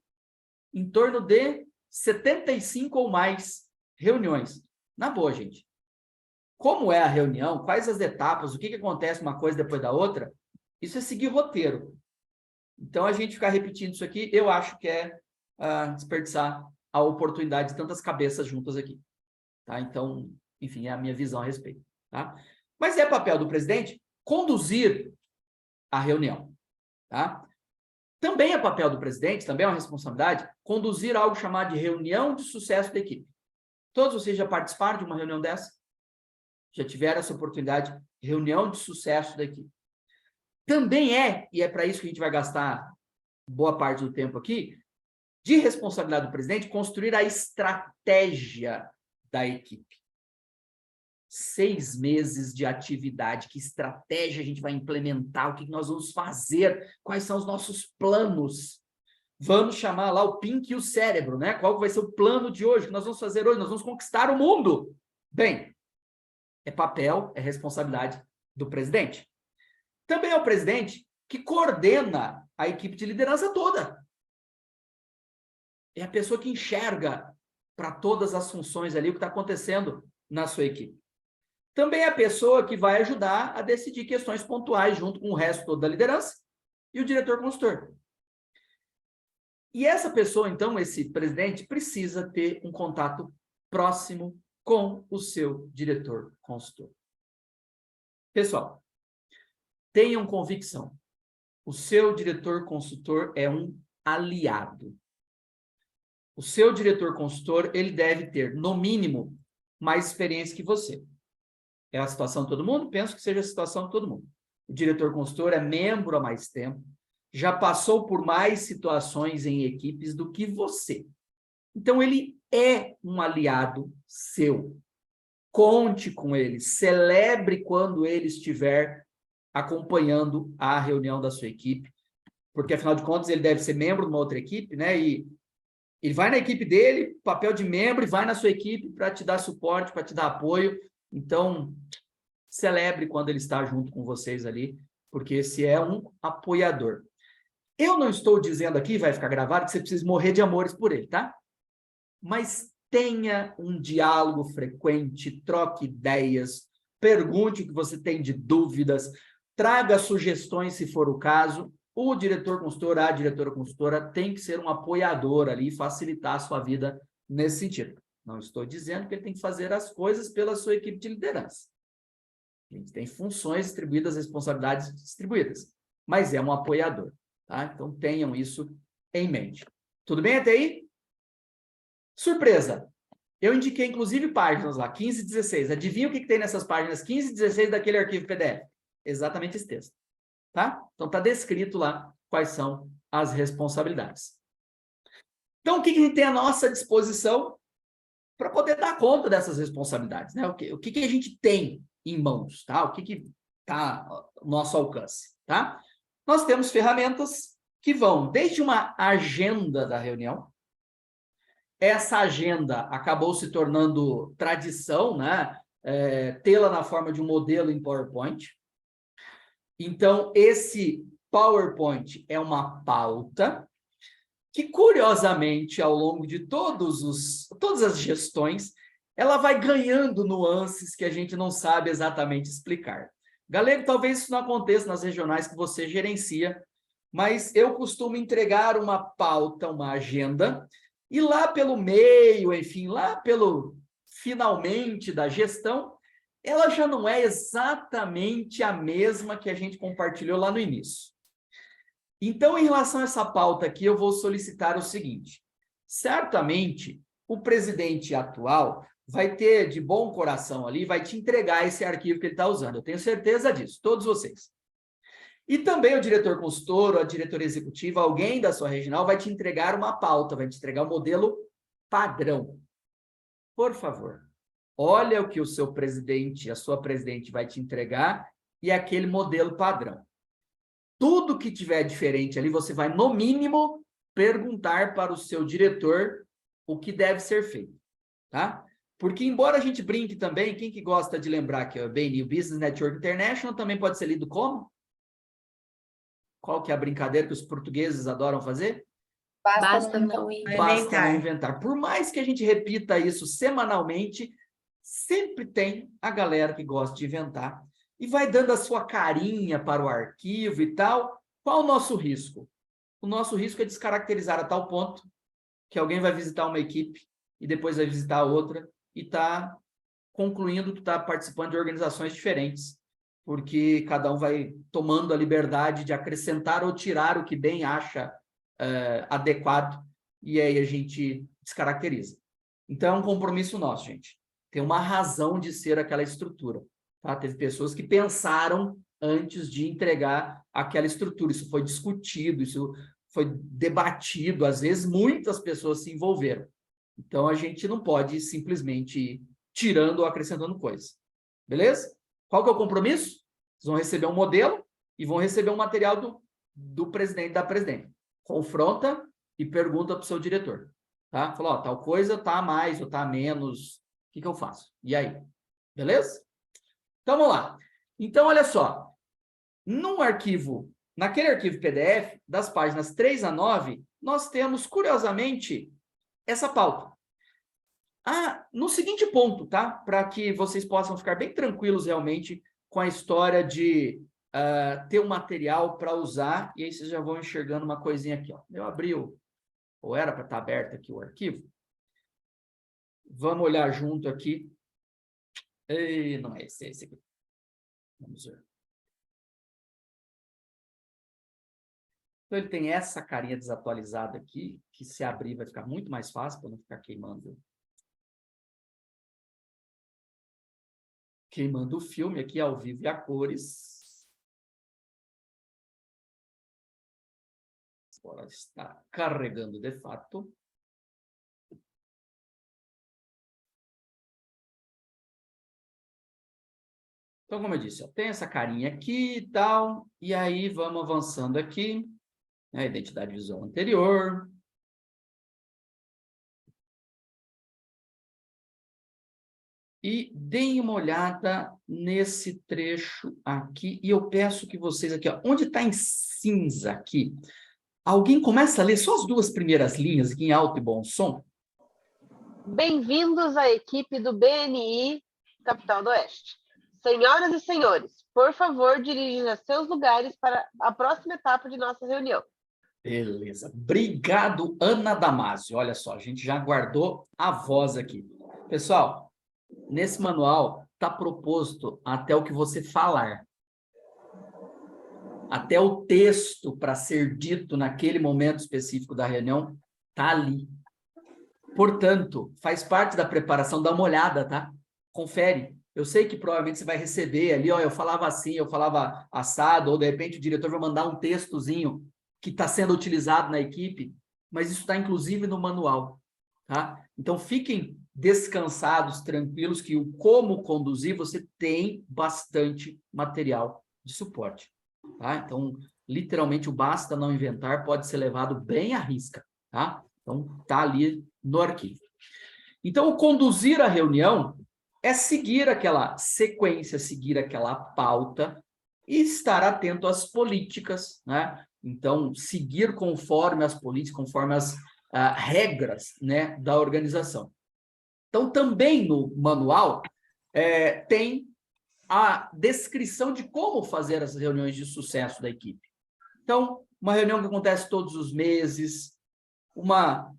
em torno de 75 ou mais reuniões. Na boa, gente. Como é a reunião, quais as etapas, o que acontece uma coisa depois da outra, isso é seguir roteiro. Então, a gente ficar repetindo isso aqui, eu acho que é desperdiçar a oportunidade de tantas cabeças juntas aqui. Tá? Então, enfim, é a minha visão a respeito. Tá? Mas é papel do presidente conduzir a reunião. Tá? Também é papel do presidente, também é uma responsabilidade, conduzir algo chamado de reunião de sucesso da equipe. Todos vocês já participaram de uma reunião dessa? Já tiveram essa oportunidade de reunião de sucesso da equipe. Também e é para isso que a gente vai gastar boa parte do tempo aqui, de responsabilidade do presidente, construir a estratégia da equipe. 6 meses de atividade, que estratégia a gente vai implementar, o que nós vamos fazer, quais são os nossos planos. Vamos chamar lá o Pink e o cérebro, né? Qual vai ser o plano de hoje, o que nós vamos fazer hoje? Nós vamos conquistar o mundo. Bem, é papel, é responsabilidade do presidente. Também é o presidente que coordena a equipe de liderança toda. É a pessoa que enxerga para todas as funções ali o que está acontecendo na sua equipe. Também é a pessoa que vai ajudar a decidir questões pontuais junto com o resto todo da liderança e o diretor consultor. E essa pessoa, então, esse presidente, precisa ter um contato próximo com o seu diretor consultor. Pessoal, tenham convicção. O seu diretor consultor é um aliado. O seu diretor consultor, ele deve ter, no mínimo, mais experiência que você. É a situação de todo mundo? Penso que seja a situação de todo mundo. O diretor consultor é membro há mais tempo, já passou por mais situações em equipes do que você. Então, ele é um aliado seu. Conte com ele, celebre quando ele estiver acompanhando a reunião da sua equipe, porque, afinal de contas, ele deve ser membro de uma outra equipe, né? E ele vai na equipe dele, papel de membro, e vai na sua equipe para te dar suporte, para te dar apoio. Então, celebre quando ele está junto com vocês ali, porque esse é um apoiador. Eu não estou dizendo aqui, vai ficar gravado, que você precisa morrer de amores por ele, tá? Mas tenha um diálogo frequente, troque ideias, pergunte o que você tem de dúvidas, traga sugestões se for o caso. O diretor consultor, a diretora consultora tem que ser um apoiador ali e facilitar a sua vida nesse sentido. Não estou dizendo que ele tem que fazer as coisas pela sua equipe de liderança. A gente tem funções distribuídas, responsabilidades distribuídas, mas é um apoiador, tá? Então tenham isso em mente. Tudo bem até aí? Surpresa! Eu indiquei, inclusive, páginas lá, 15 e 16. Adivinha o que tem nessas páginas 15 e 16 daquele arquivo PDF? Exatamente esse texto. Tá? Então, está descrito lá quais são as responsabilidades. Então, o que a gente tem à nossa disposição para poder dar conta dessas responsabilidades? Né? O que a gente tem em mãos? Tá? O que está ao nosso alcance? Tá? Nós temos ferramentas que vão desde uma agenda da reunião. Essa agenda acabou se tornando tradição, né? Tê-la na forma de um modelo em PowerPoint. Então, esse PowerPoint é uma pauta que, curiosamente, ao longo de todas as gestões, ela vai ganhando nuances que a gente não sabe exatamente explicar. Galego, talvez isso não aconteça nas regionais que você gerencia, mas eu costumo entregar uma pauta, uma agenda, e lá pelo meio, enfim, lá pelo finalmente da gestão, ela já não é exatamente a mesma que a gente compartilhou lá no início. Então, em relação a essa pauta aqui, eu vou solicitar o seguinte. Certamente, o presidente atual vai ter de bom coração ali, vai te entregar esse arquivo que ele está usando. Eu tenho certeza disso, todos vocês. E também o diretor consultor, ou a diretoria executiva, alguém da sua regional vai te entregar uma pauta, vai te entregar um modelo padrão. Por favor, olha o que o seu presidente, a sua presidente vai te entregar e aquele modelo padrão. Tudo que tiver diferente ali, você vai, no mínimo, perguntar para o seu diretor o que deve ser feito, tá? Porque, embora a gente brinque também, quem que gosta de lembrar que o BNI, o Business Network International, também pode ser lido como? Qual que é a brincadeira que os portugueses adoram fazer? Basta não inventar. Por mais que a gente repita isso semanalmente, sempre tem a galera que gosta de inventar e vai dando a sua carinha para o arquivo e tal. Qual o nosso risco? O nosso risco é descaracterizar a tal ponto que alguém vai visitar uma equipe e depois vai visitar outra e está concluindo que está participando de organizações diferentes, porque cada um vai tomando a liberdade de acrescentar ou tirar o que bem acha adequado, e aí a gente descaracteriza. Então, é um compromisso nosso, gente. Tem uma razão de ser aquela estrutura. Tá? Teve pessoas que pensaram antes de entregar aquela estrutura. Isso foi discutido, isso foi debatido. Às vezes, muitas pessoas se envolveram. Então, a gente não pode simplesmente ir tirando ou acrescentando coisas. Beleza? Qual que é o compromisso? Vocês vão receber um modelo e vão receber um material do presidente, da presidente. Confronta e pergunta para o seu diretor. Tá? Fala, ó, tal coisa tá a mais ou tá a menos. O que eu faço? E aí? Beleza? Então, vamos lá. Então, olha só. Naquele arquivo PDF, das páginas 3 a 9, nós temos, curiosamente, essa pauta. No seguinte ponto, tá? Para que vocês possam ficar bem tranquilos realmente com a história de ter um material para usar, e aí vocês já vão enxergando uma coisinha aqui, ó. Eu abri ou era para estar aberto aqui o arquivo. Vamos olhar junto aqui. Não é esse aqui. Vamos ver. Então, ele tem essa carinha desatualizada aqui, que se abrir vai ficar muito mais fácil, para não ficar queimando o filme aqui ao vivo e a cores. Agora está carregando de fato. Então, como eu disse, ó, tem essa carinha aqui e tal, e aí vamos avançando aqui, né, identidade visual anterior. E deem uma olhada nesse trecho aqui, e eu peço que vocês aqui, ó, onde está em cinza aqui, alguém começa a ler só as duas primeiras linhas aqui em alto e bom som? Bem-vindos à equipe do BNI Capital do Oeste. Senhoras e senhores, por favor, dirigam a seus lugares para a próxima etapa de nossa reunião. Beleza. Obrigado, Ana Damasio. Olha só, a gente já guardou a voz aqui. Pessoal, nesse manual está proposto até o que você falar. Até o texto para ser dito naquele momento específico da reunião está ali. Portanto, faz parte da preparação, dá uma olhada, tá? Confere. Eu sei que provavelmente você vai receber ali, ó, eu falava assim, eu falava assado, ou de repente o diretor vai mandar um textozinho que está sendo utilizado na equipe, mas isso está inclusive no manual, tá? Então, fiquem descansados, tranquilos, que o como conduzir, você tem bastante material de suporte, tá? Então, literalmente, o basta não inventar pode ser levado bem à risca, tá? Então, tá ali no arquivo. Então, o conduzir a reunião é seguir aquela sequência, seguir aquela pauta e estar atento às políticas, né? Então, seguir conforme as políticas, conforme as regras, né, da organização. Então, também no manual tem a descrição de como fazer as reuniões de sucesso da equipe. Então, uma reunião que acontece todos os meses, uma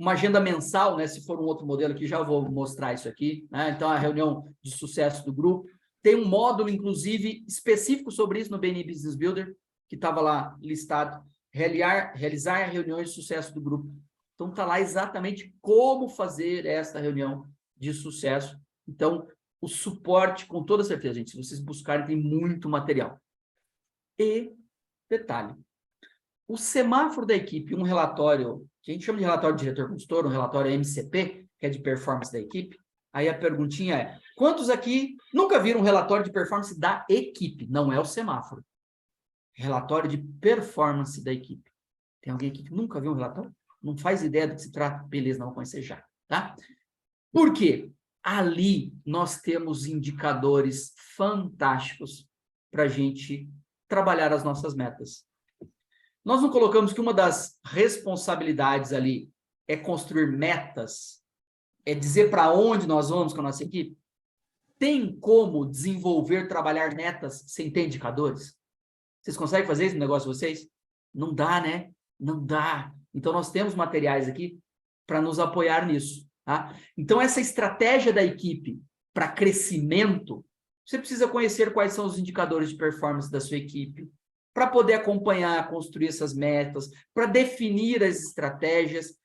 agenda mensal, né, se for um outro modelo aqui, já vou mostrar isso aqui, né? Então, a reunião de sucesso do grupo. Tem um módulo, inclusive, específico sobre isso no BNI Business Builder, que estava lá listado, realizar reuniões de sucesso do grupo. Então, está lá exatamente como fazer esta reunião de sucesso. Então, o suporte, com toda certeza, gente, se vocês buscarem, tem muito material. E, detalhe, o semáforo da equipe, um relatório, que a gente chama de relatório de diretor-consultor, um relatório MCP, que é de performance da equipe, aí a perguntinha é, quantos aqui nunca viram um relatório de performance da equipe? Não é o semáforo. Relatório de performance da equipe. Tem alguém aqui que nunca viu um relatório? Não faz ideia do que se trata? Beleza, não vou conhecer já, tá? Por quê? Ali nós temos indicadores fantásticos para a gente trabalhar as nossas metas. Nós não colocamos que uma das responsabilidades ali é construir metas, é dizer para onde nós vamos com a nossa equipe? Tem como desenvolver, trabalhar metas sem ter indicadores? Vocês conseguem fazer isso no negócio de vocês? Não dá, né? Não dá. Então, nós temos materiais aqui para nos apoiar nisso. Tá? Então, essa estratégia da equipe para crescimento, você precisa conhecer quais são os indicadores de performance da sua equipe, para poder acompanhar, construir essas metas, para definir as estratégias.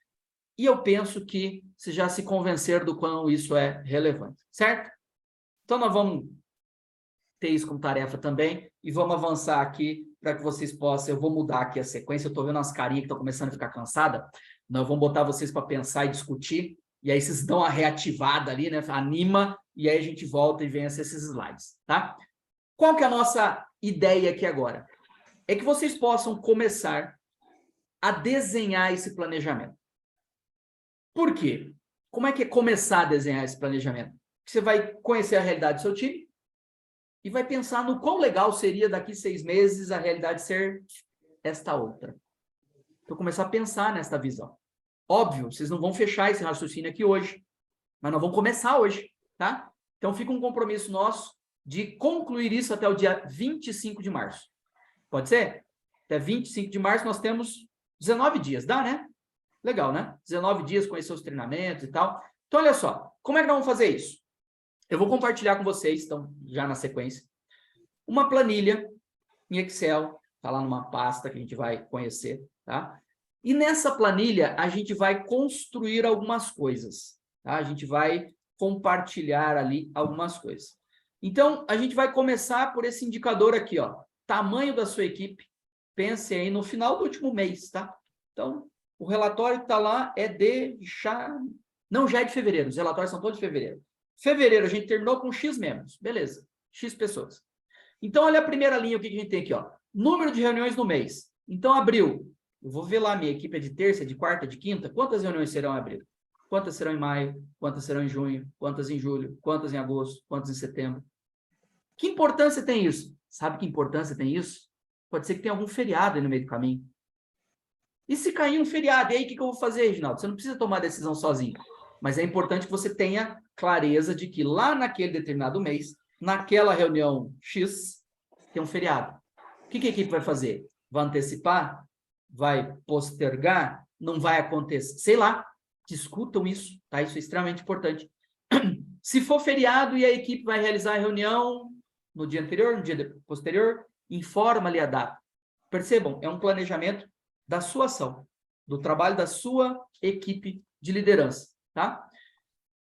E eu penso que você já se convencer do quão isso é relevante, certo? Então, nós vamos ter isso como tarefa também e vamos avançar aqui para que vocês possam... Eu vou mudar aqui a sequência, eu estou vendo umas carinhas que estão começando a ficar cansadas. Nós vamos botar vocês para pensar e discutir, e aí vocês dão uma reativada ali, né? Anima, e aí a gente volta e vença esses slides, tá? Qual que é a nossa ideia aqui agora? É que vocês possam começar a desenhar esse planejamento. Por quê? Como é que é começar a desenhar esse planejamento? Você vai conhecer a realidade do seu time e vai pensar no quão legal seria daqui 6 meses a realidade ser esta outra. Então, começar a pensar nesta visão. Óbvio, vocês não vão fechar esse raciocínio aqui hoje, mas nós vamos começar hoje, tá? Então, fica um compromisso nosso de concluir isso até o dia 25 de março. Pode ser? Até 25 de março nós temos 19 dias, dá, né? Legal, né? 19 dias, conhecer os treinamentos e tal. Então, olha só, como é que nós vamos fazer isso? Eu vou compartilhar com vocês, então, já na sequência, uma planilha em Excel, tá lá numa pasta que a gente vai conhecer, tá? E nessa planilha, a gente vai construir algumas coisas, tá? A gente vai compartilhar ali algumas coisas. Então, a gente vai começar por esse indicador aqui, ó. Tamanho da sua equipe. Pense aí no final do último mês, tá? Então, o relatório que está lá é de já... Não, já é de fevereiro. Os relatórios são todos de fevereiro. Fevereiro, a gente terminou com X membros. Beleza. X pessoas. Então, olha a primeira linha, o que a gente tem aqui, ó. Número de reuniões no mês. Então, abril. Eu vou ver lá, minha equipe é de terça, de quarta, de quinta. Quantas reuniões serão em abril? Quantas serão em maio? Quantas serão em junho? Quantas em julho? Quantas em agosto? Quantas em setembro? Que importância tem isso? Sabe que importância tem isso? Pode ser que tenha algum feriado aí no meio do caminho. E se cair um feriado, e aí o que eu vou fazer, Reginaldo? Você não precisa tomar decisão sozinho. Mas é importante que você tenha clareza de que lá naquele determinado mês, naquela reunião X, tem um feriado. O que a equipe vai fazer? Vai antecipar? Vai postergar? Não vai acontecer? Sei lá. Discutam isso, tá? Isso é extremamente importante. Se for feriado e a equipe vai realizar a reunião no dia anterior, no dia posterior, informa ali a data. Percebam, é um planejamento da sua ação, do trabalho da sua equipe de liderança, tá?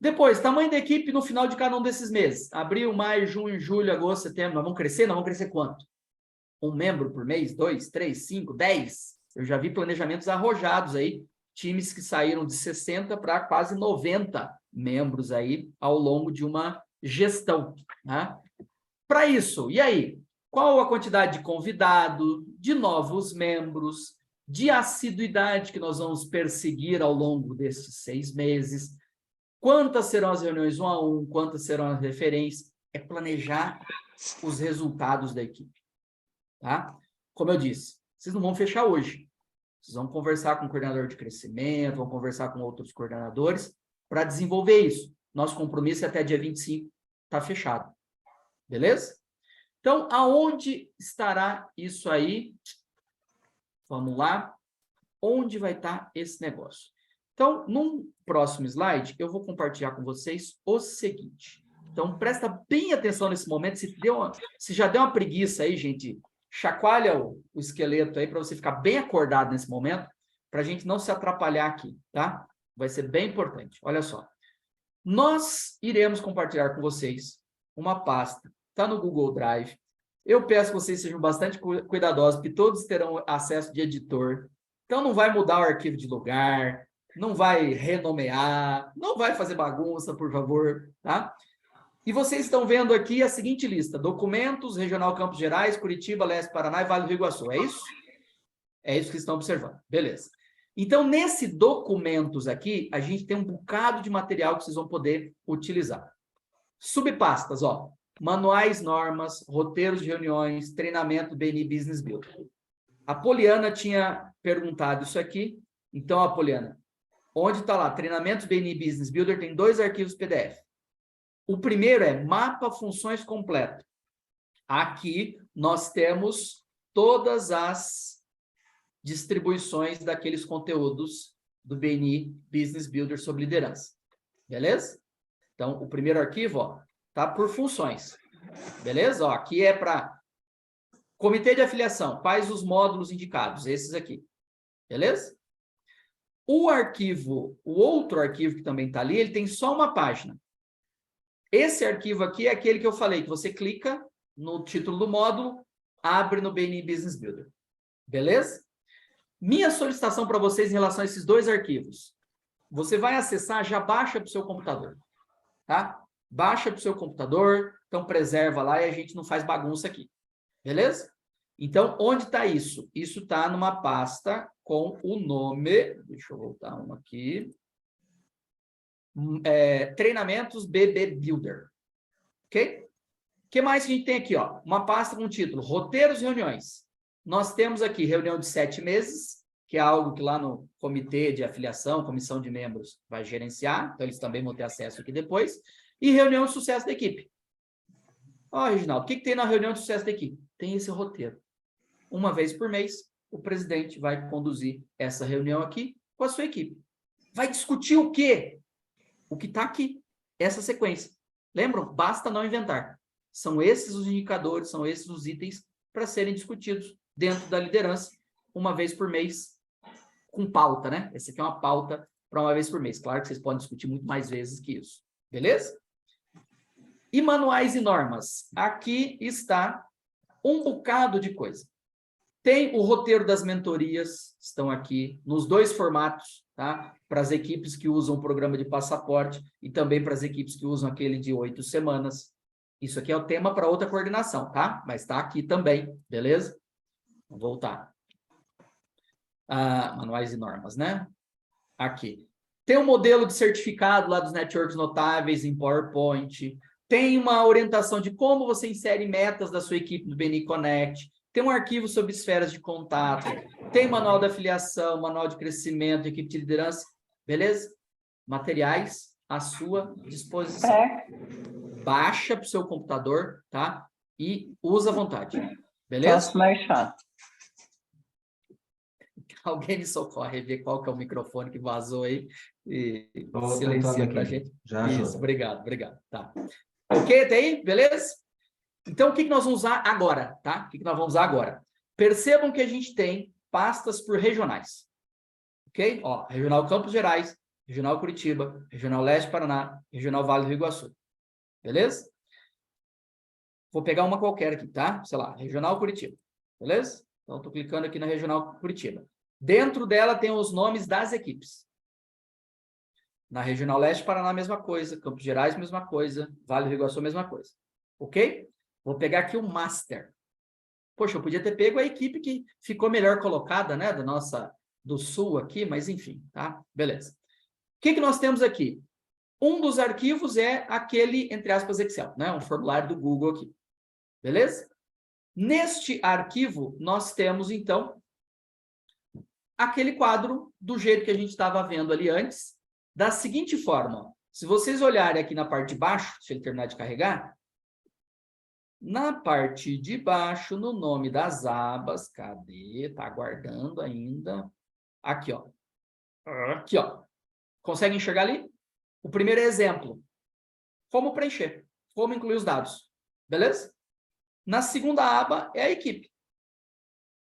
Depois, tamanho da equipe no final de cada um desses meses. Abril, maio, junho, julho, agosto, setembro. Nós vamos crescer? Nós vamos crescer quanto? 1 membro por mês? 2, 3, 5, 10? Eu já vi planejamentos arrojados aí, times que saíram de 60 para quase 90 membros aí ao longo de uma gestão, tá? Para isso, e aí? Qual a quantidade de convidado, de novos membros, de assiduidade que nós vamos perseguir ao longo destes 6 meses? Quantas serão as reuniões 1 a 1? Quantas serão as referências? É planejar os resultados da equipe, tá? Como eu disse, vocês não vão fechar hoje. Vocês vão conversar com o coordenador de crescimento, vão conversar com outros coordenadores para desenvolver isso. Nosso compromisso é até dia 25, está fechado. Beleza? Então, aonde estará isso aí? Vamos lá. Onde vai estar esse negócio? Então, num próximo slide, eu vou compartilhar com vocês o seguinte. Então, presta bem atenção nesse momento. Se já deu uma preguiça aí, gente, chacoalha o esqueleto aí para você ficar bem acordado nesse momento, para a gente não se atrapalhar aqui, tá? Vai ser bem importante. Olha só. Nós iremos compartilhar com vocês uma pasta. Está no Google Drive. Eu peço que vocês sejam bastante cuidadosos, porque todos terão acesso de editor. Então, não vai mudar o arquivo de lugar, não vai renomear, não vai fazer bagunça, por favor, tá? E vocês estão vendo aqui a seguinte lista: documentos, Regional Campos Gerais, Curitiba, Leste Paraná e Vale do Rio Iguaçu. É isso? É isso que estão observando. Beleza. Então, nesse documentos aqui, a gente tem um bocado de material que vocês vão poder utilizar. Subpastas, ó. Manuais, normas, roteiros de reuniões, treinamento BNI Business Builder. A Poliana tinha perguntado isso aqui. Então, a Poliana, onde está lá? Treinamentos BNI Business Builder tem 2 arquivos PDF. O primeiro é mapa funções completo. Aqui nós temos todas as distribuições daqueles conteúdos do BNI Business Builder sobre liderança. Beleza? Então, o primeiro arquivo, ó, tá por funções. Beleza? Ó, aqui é para comitê de afiliação, quais os módulos indicados, esses aqui. Beleza? O outro arquivo que também está ali, ele tem só uma página. Esse arquivo aqui é aquele que eu falei, que você clica no título do módulo, abre no BNI Business Builder. Beleza? Minha solicitação para vocês em relação a esses 2 arquivos. Você vai acessar, já baixa para o seu computador. Tá? Baixa para o seu computador, então preserva lá e a gente não faz bagunça aqui. Beleza? Então, onde está isso? Isso está numa pasta com o nome... Deixa eu voltar um aqui. Treinamentos BB Builder. Ok? O que mais que a gente tem aqui? Ó? Uma pasta com o título Roteiros e Reuniões. Nós temos aqui reunião de 7 meses, que é algo que lá no comitê de afiliação, comissão de membros, vai gerenciar. Então, eles também vão ter acesso aqui depois. E reunião de sucesso da equipe. Ó, Reginaldo, o que tem na reunião de sucesso da equipe? Tem esse roteiro. Uma vez por mês, o presidente vai conduzir essa reunião aqui com a sua equipe. Vai discutir o quê? O que está aqui, essa sequência. Lembram? Basta não inventar. São esses os indicadores, são esses os itens para serem discutidos dentro da liderança, uma vez por mês, com pauta, né? Essa aqui é uma pauta para uma vez por mês. Claro que vocês podem discutir muito mais vezes que isso. Beleza? E manuais e normas. Aqui está um bocado de coisa. Tem o roteiro das mentorias, estão aqui, nos 2 formatos, tá? Para as equipes que usam o programa de passaporte e também para as equipes que usam aquele de 8 semanas. Isso aqui é o tema para outra coordenação, tá? Mas está aqui também, beleza? Vamos voltar. Manuais e normas, né? Aqui. Tem um modelo de certificado lá dos networks notáveis em PowerPoint. Tem uma orientação de como você insere metas da sua equipe no BNI Connect. Tem um arquivo sobre esferas de contato. Tem manual de afiliação, manual de crescimento, equipe de liderança. Beleza? Materiais à sua disposição. Baixa para o seu computador, tá? E usa à vontade. Beleza? Alguém me socorre, ver qual que é o microfone que vazou aí e silencia para a gente. Isso, obrigado. Tá. Ok, até aí? Beleza? Então, o que nós vamos usar agora, tá? O que nós vamos usar agora? Percebam que a gente tem pastas por regionais. Ok? Ó, Regional Campos Gerais, Regional Curitiba, Regional Leste Paraná, Regional Vale do Rio Iguaçu. Beleza? Vou pegar uma qualquer aqui, tá? Sei lá, Regional Curitiba. Beleza? Então, estou clicando aqui na Regional Curitiba. Dentro dela tem os nomes das equipes. Na Regional Leste Paraná, mesma coisa. Campos Gerais, mesma coisa. Vale do Rio Iguaçu, mesma coisa. Ok? Vou pegar aqui o Master. Poxa, eu podia ter pego a equipe que ficou melhor colocada, né? Do Sul aqui, mas enfim, tá? Beleza. O que nós temos aqui? Um dos arquivos é aquele, entre aspas, Excel, né? Um formulário do Google aqui. Beleza? Neste arquivo, nós temos, então, aquele quadro do jeito que a gente estava vendo ali antes, da seguinte forma. Se vocês olharem aqui na parte de baixo, deixa ele terminar de carregar, na parte de baixo, no nome das abas, cadê? Está aguardando ainda. Aqui, ó. Aqui, ó. Consegue enxergar ali? O primeiro é exemplo. Como preencher. Como incluir os dados. Beleza? Na segunda aba é a equipe.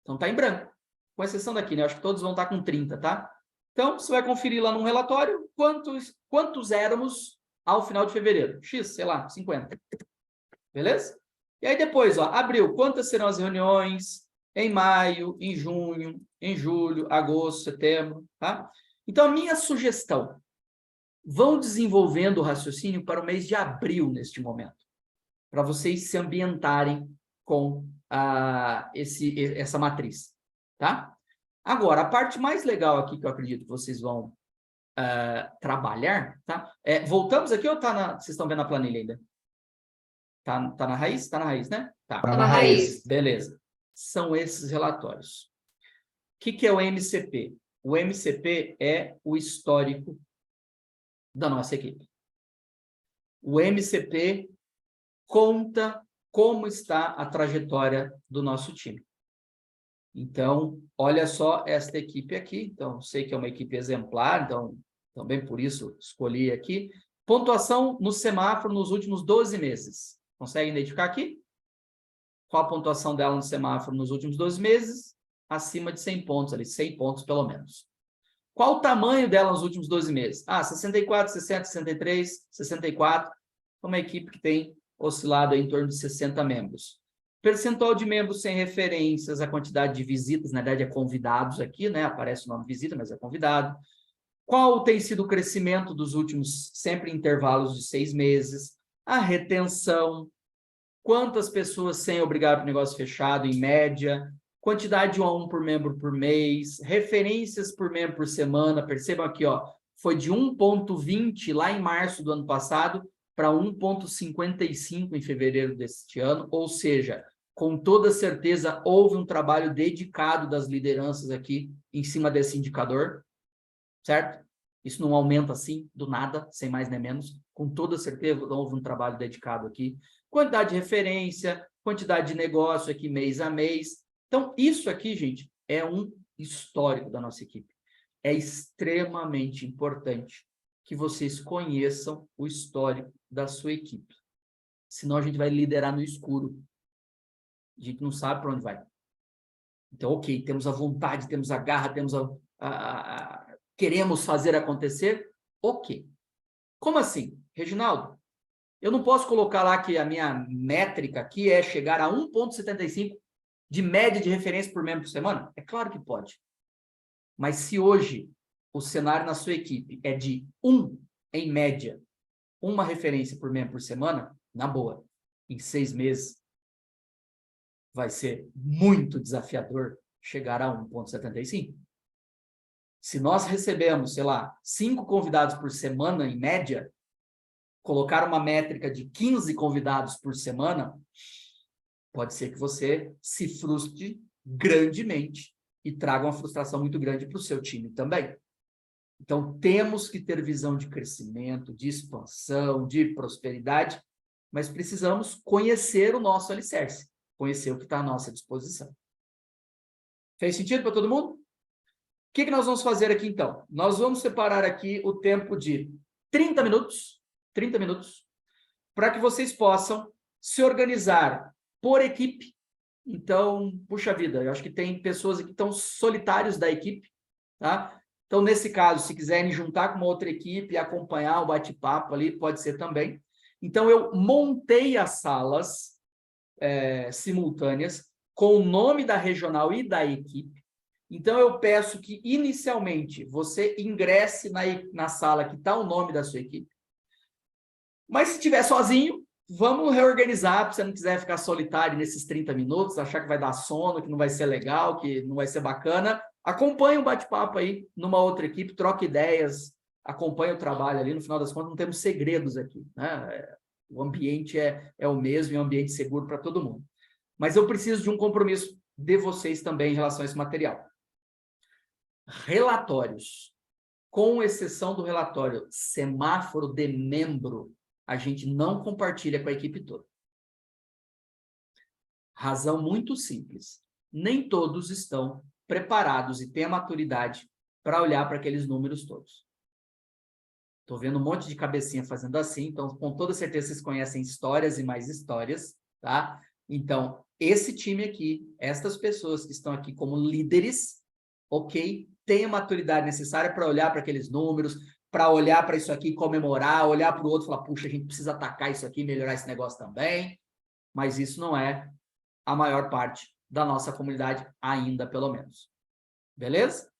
Então, está em branco. Com exceção daqui, né? Eu acho que todos vão estar com 30, tá? Então, você vai conferir lá no relatório quantos éramos ao final de fevereiro. X, sei lá, 50. Beleza? E aí depois, ó, abril, quantas serão as reuniões? Em maio, em junho, em julho, agosto, setembro, tá? Então, a minha sugestão, vão desenvolvendo o raciocínio para o mês de abril neste momento, para vocês se ambientarem com essa matriz, tá? Agora, a parte mais legal aqui que eu acredito que vocês vão trabalhar, tá? Voltamos aqui ou vocês estão vendo a planilha ainda? Tá na raiz? Tá na raiz, né? Tá na raiz. Beleza. São esses relatórios. O que é o MCP? O MCP é o histórico da nossa equipe. O MCP conta como está a trajetória do nosso time. Então, olha só esta equipe aqui. Então, sei que é uma equipe exemplar, então, também por isso escolhi aqui. Pontuação no semáforo nos últimos 12 meses. Consegue identificar aqui? Qual a pontuação dela no semáforo nos últimos 12 meses? Acima de 100 pontos ali, 100 pontos pelo menos. Qual o tamanho dela nos últimos 12 meses? 64, 60, 63, 64. Uma equipe que tem oscilado em torno de 60 membros. Percentual de membros sem referências, a quantidade de visitas, na verdade é convidados aqui, né? Aparece o nome visita, mas é convidado. Qual tem sido o crescimento dos últimos, sempre em intervalos de 6 meses? A retenção, quantas pessoas sem obrigar para o negócio fechado, em média, quantidade de 1 a 1 por membro por mês, referências por membro por semana, percebam aqui, ó, foi de 1,20 lá em março do ano passado para 1,55 em fevereiro deste ano, ou seja, com toda certeza houve um trabalho dedicado das lideranças aqui em cima desse indicador, certo? Isso não aumenta assim, do nada, sem mais nem menos, com toda certeza houve um trabalho dedicado aqui. Quantidade de referência, quantidade de negócio aqui mês a mês. Então, isso aqui, gente, é um histórico da nossa equipe. É extremamente importante que vocês conheçam o histórico da sua equipe. Senão a gente vai liderar no escuro. A gente não sabe para onde vai. Então, ok, temos a vontade, temos a garra, temos queremos fazer acontecer, ok. Como assim? Reginaldo, eu não posso colocar lá que a minha métrica aqui é chegar a 1,75 de média de referência por membro por semana? É claro que pode. Mas se hoje o cenário na sua equipe é de 1, em média, uma referência por membro por semana, na boa, em 6 meses, vai ser muito desafiador chegar a 1,75. Se nós recebemos, sei lá, 5 convidados por semana, em média, colocar uma métrica de 15 convidados por semana, pode ser que você se frustre grandemente e traga uma frustração muito grande para o seu time também. Então, temos que ter visão de crescimento, de expansão, de prosperidade, mas precisamos conhecer o nosso alicerce, conhecer o que está à nossa disposição. Fez sentido para todo mundo? O que nós vamos fazer aqui, então? Nós vamos separar aqui o tempo de 30 minutos, para que vocês possam se organizar por equipe. Então, puxa vida, eu acho que tem pessoas aqui que estão solitários da equipe, tá? Então, nesse caso, se quiserem juntar com uma outra equipe e acompanhar o bate-papo ali, pode ser também. Então, eu montei as salas simultâneas com o nome da regional e da equipe. Então, eu peço que, inicialmente, você ingresse na sala que está o nome da sua equipe. Mas, se estiver sozinho, vamos reorganizar, se você não quiser ficar solitário nesses 30 minutos, achar que vai dar sono, que não vai ser legal, que não vai ser bacana. Acompanhe o bate-papo aí numa outra equipe, troque ideias, acompanhe o trabalho ali. No final das contas, não temos segredos aqui, né? O ambiente é o mesmo e é um ambiente seguro para todo mundo. Mas eu preciso de um compromisso de vocês também em relação a esse material. Relatórios. Com exceção do relatório semáforo de membro, a gente não compartilha com a equipe toda. Razão muito simples. Nem todos estão preparados e têm a maturidade para olhar para aqueles números todos. Estou vendo um monte de cabecinha fazendo assim, então com toda certeza vocês conhecem histórias e mais histórias, tá? Então, esse time aqui, estas pessoas que estão aqui como líderes, ok, tem a maturidade necessária para olhar para aqueles números, para olhar para isso aqui, comemorar, olhar para o outro e falar, puxa, a gente precisa atacar isso aqui, melhorar esse negócio também. mas isso não é a maior parte da nossa comunidade ainda, pelo menos. Beleza?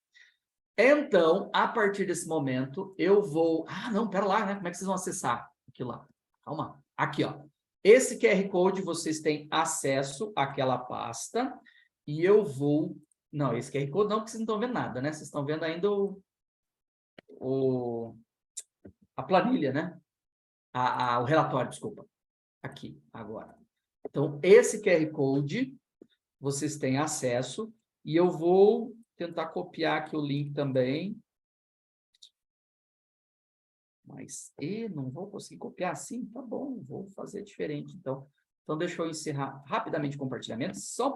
Então, a partir desse momento, eu vou... Ah, não, pera lá, né? Como é que vocês vão acessar aquilo lá? Calma. Aqui, ó. Esse QR Code, vocês têm acesso àquela pasta e eu vou... Não, esse QR Code não, porque vocês não estão vendo nada, né? Vocês estão vendo ainda a planilha, né? O relatório, desculpa. Aqui, agora. Então, esse QR Code, vocês têm acesso e eu vou tentar copiar aqui o link também. Mas não vou conseguir copiar assim? Tá bom, vou fazer diferente, então. Então, deixa eu encerrar rapidamente o compartilhamento, só um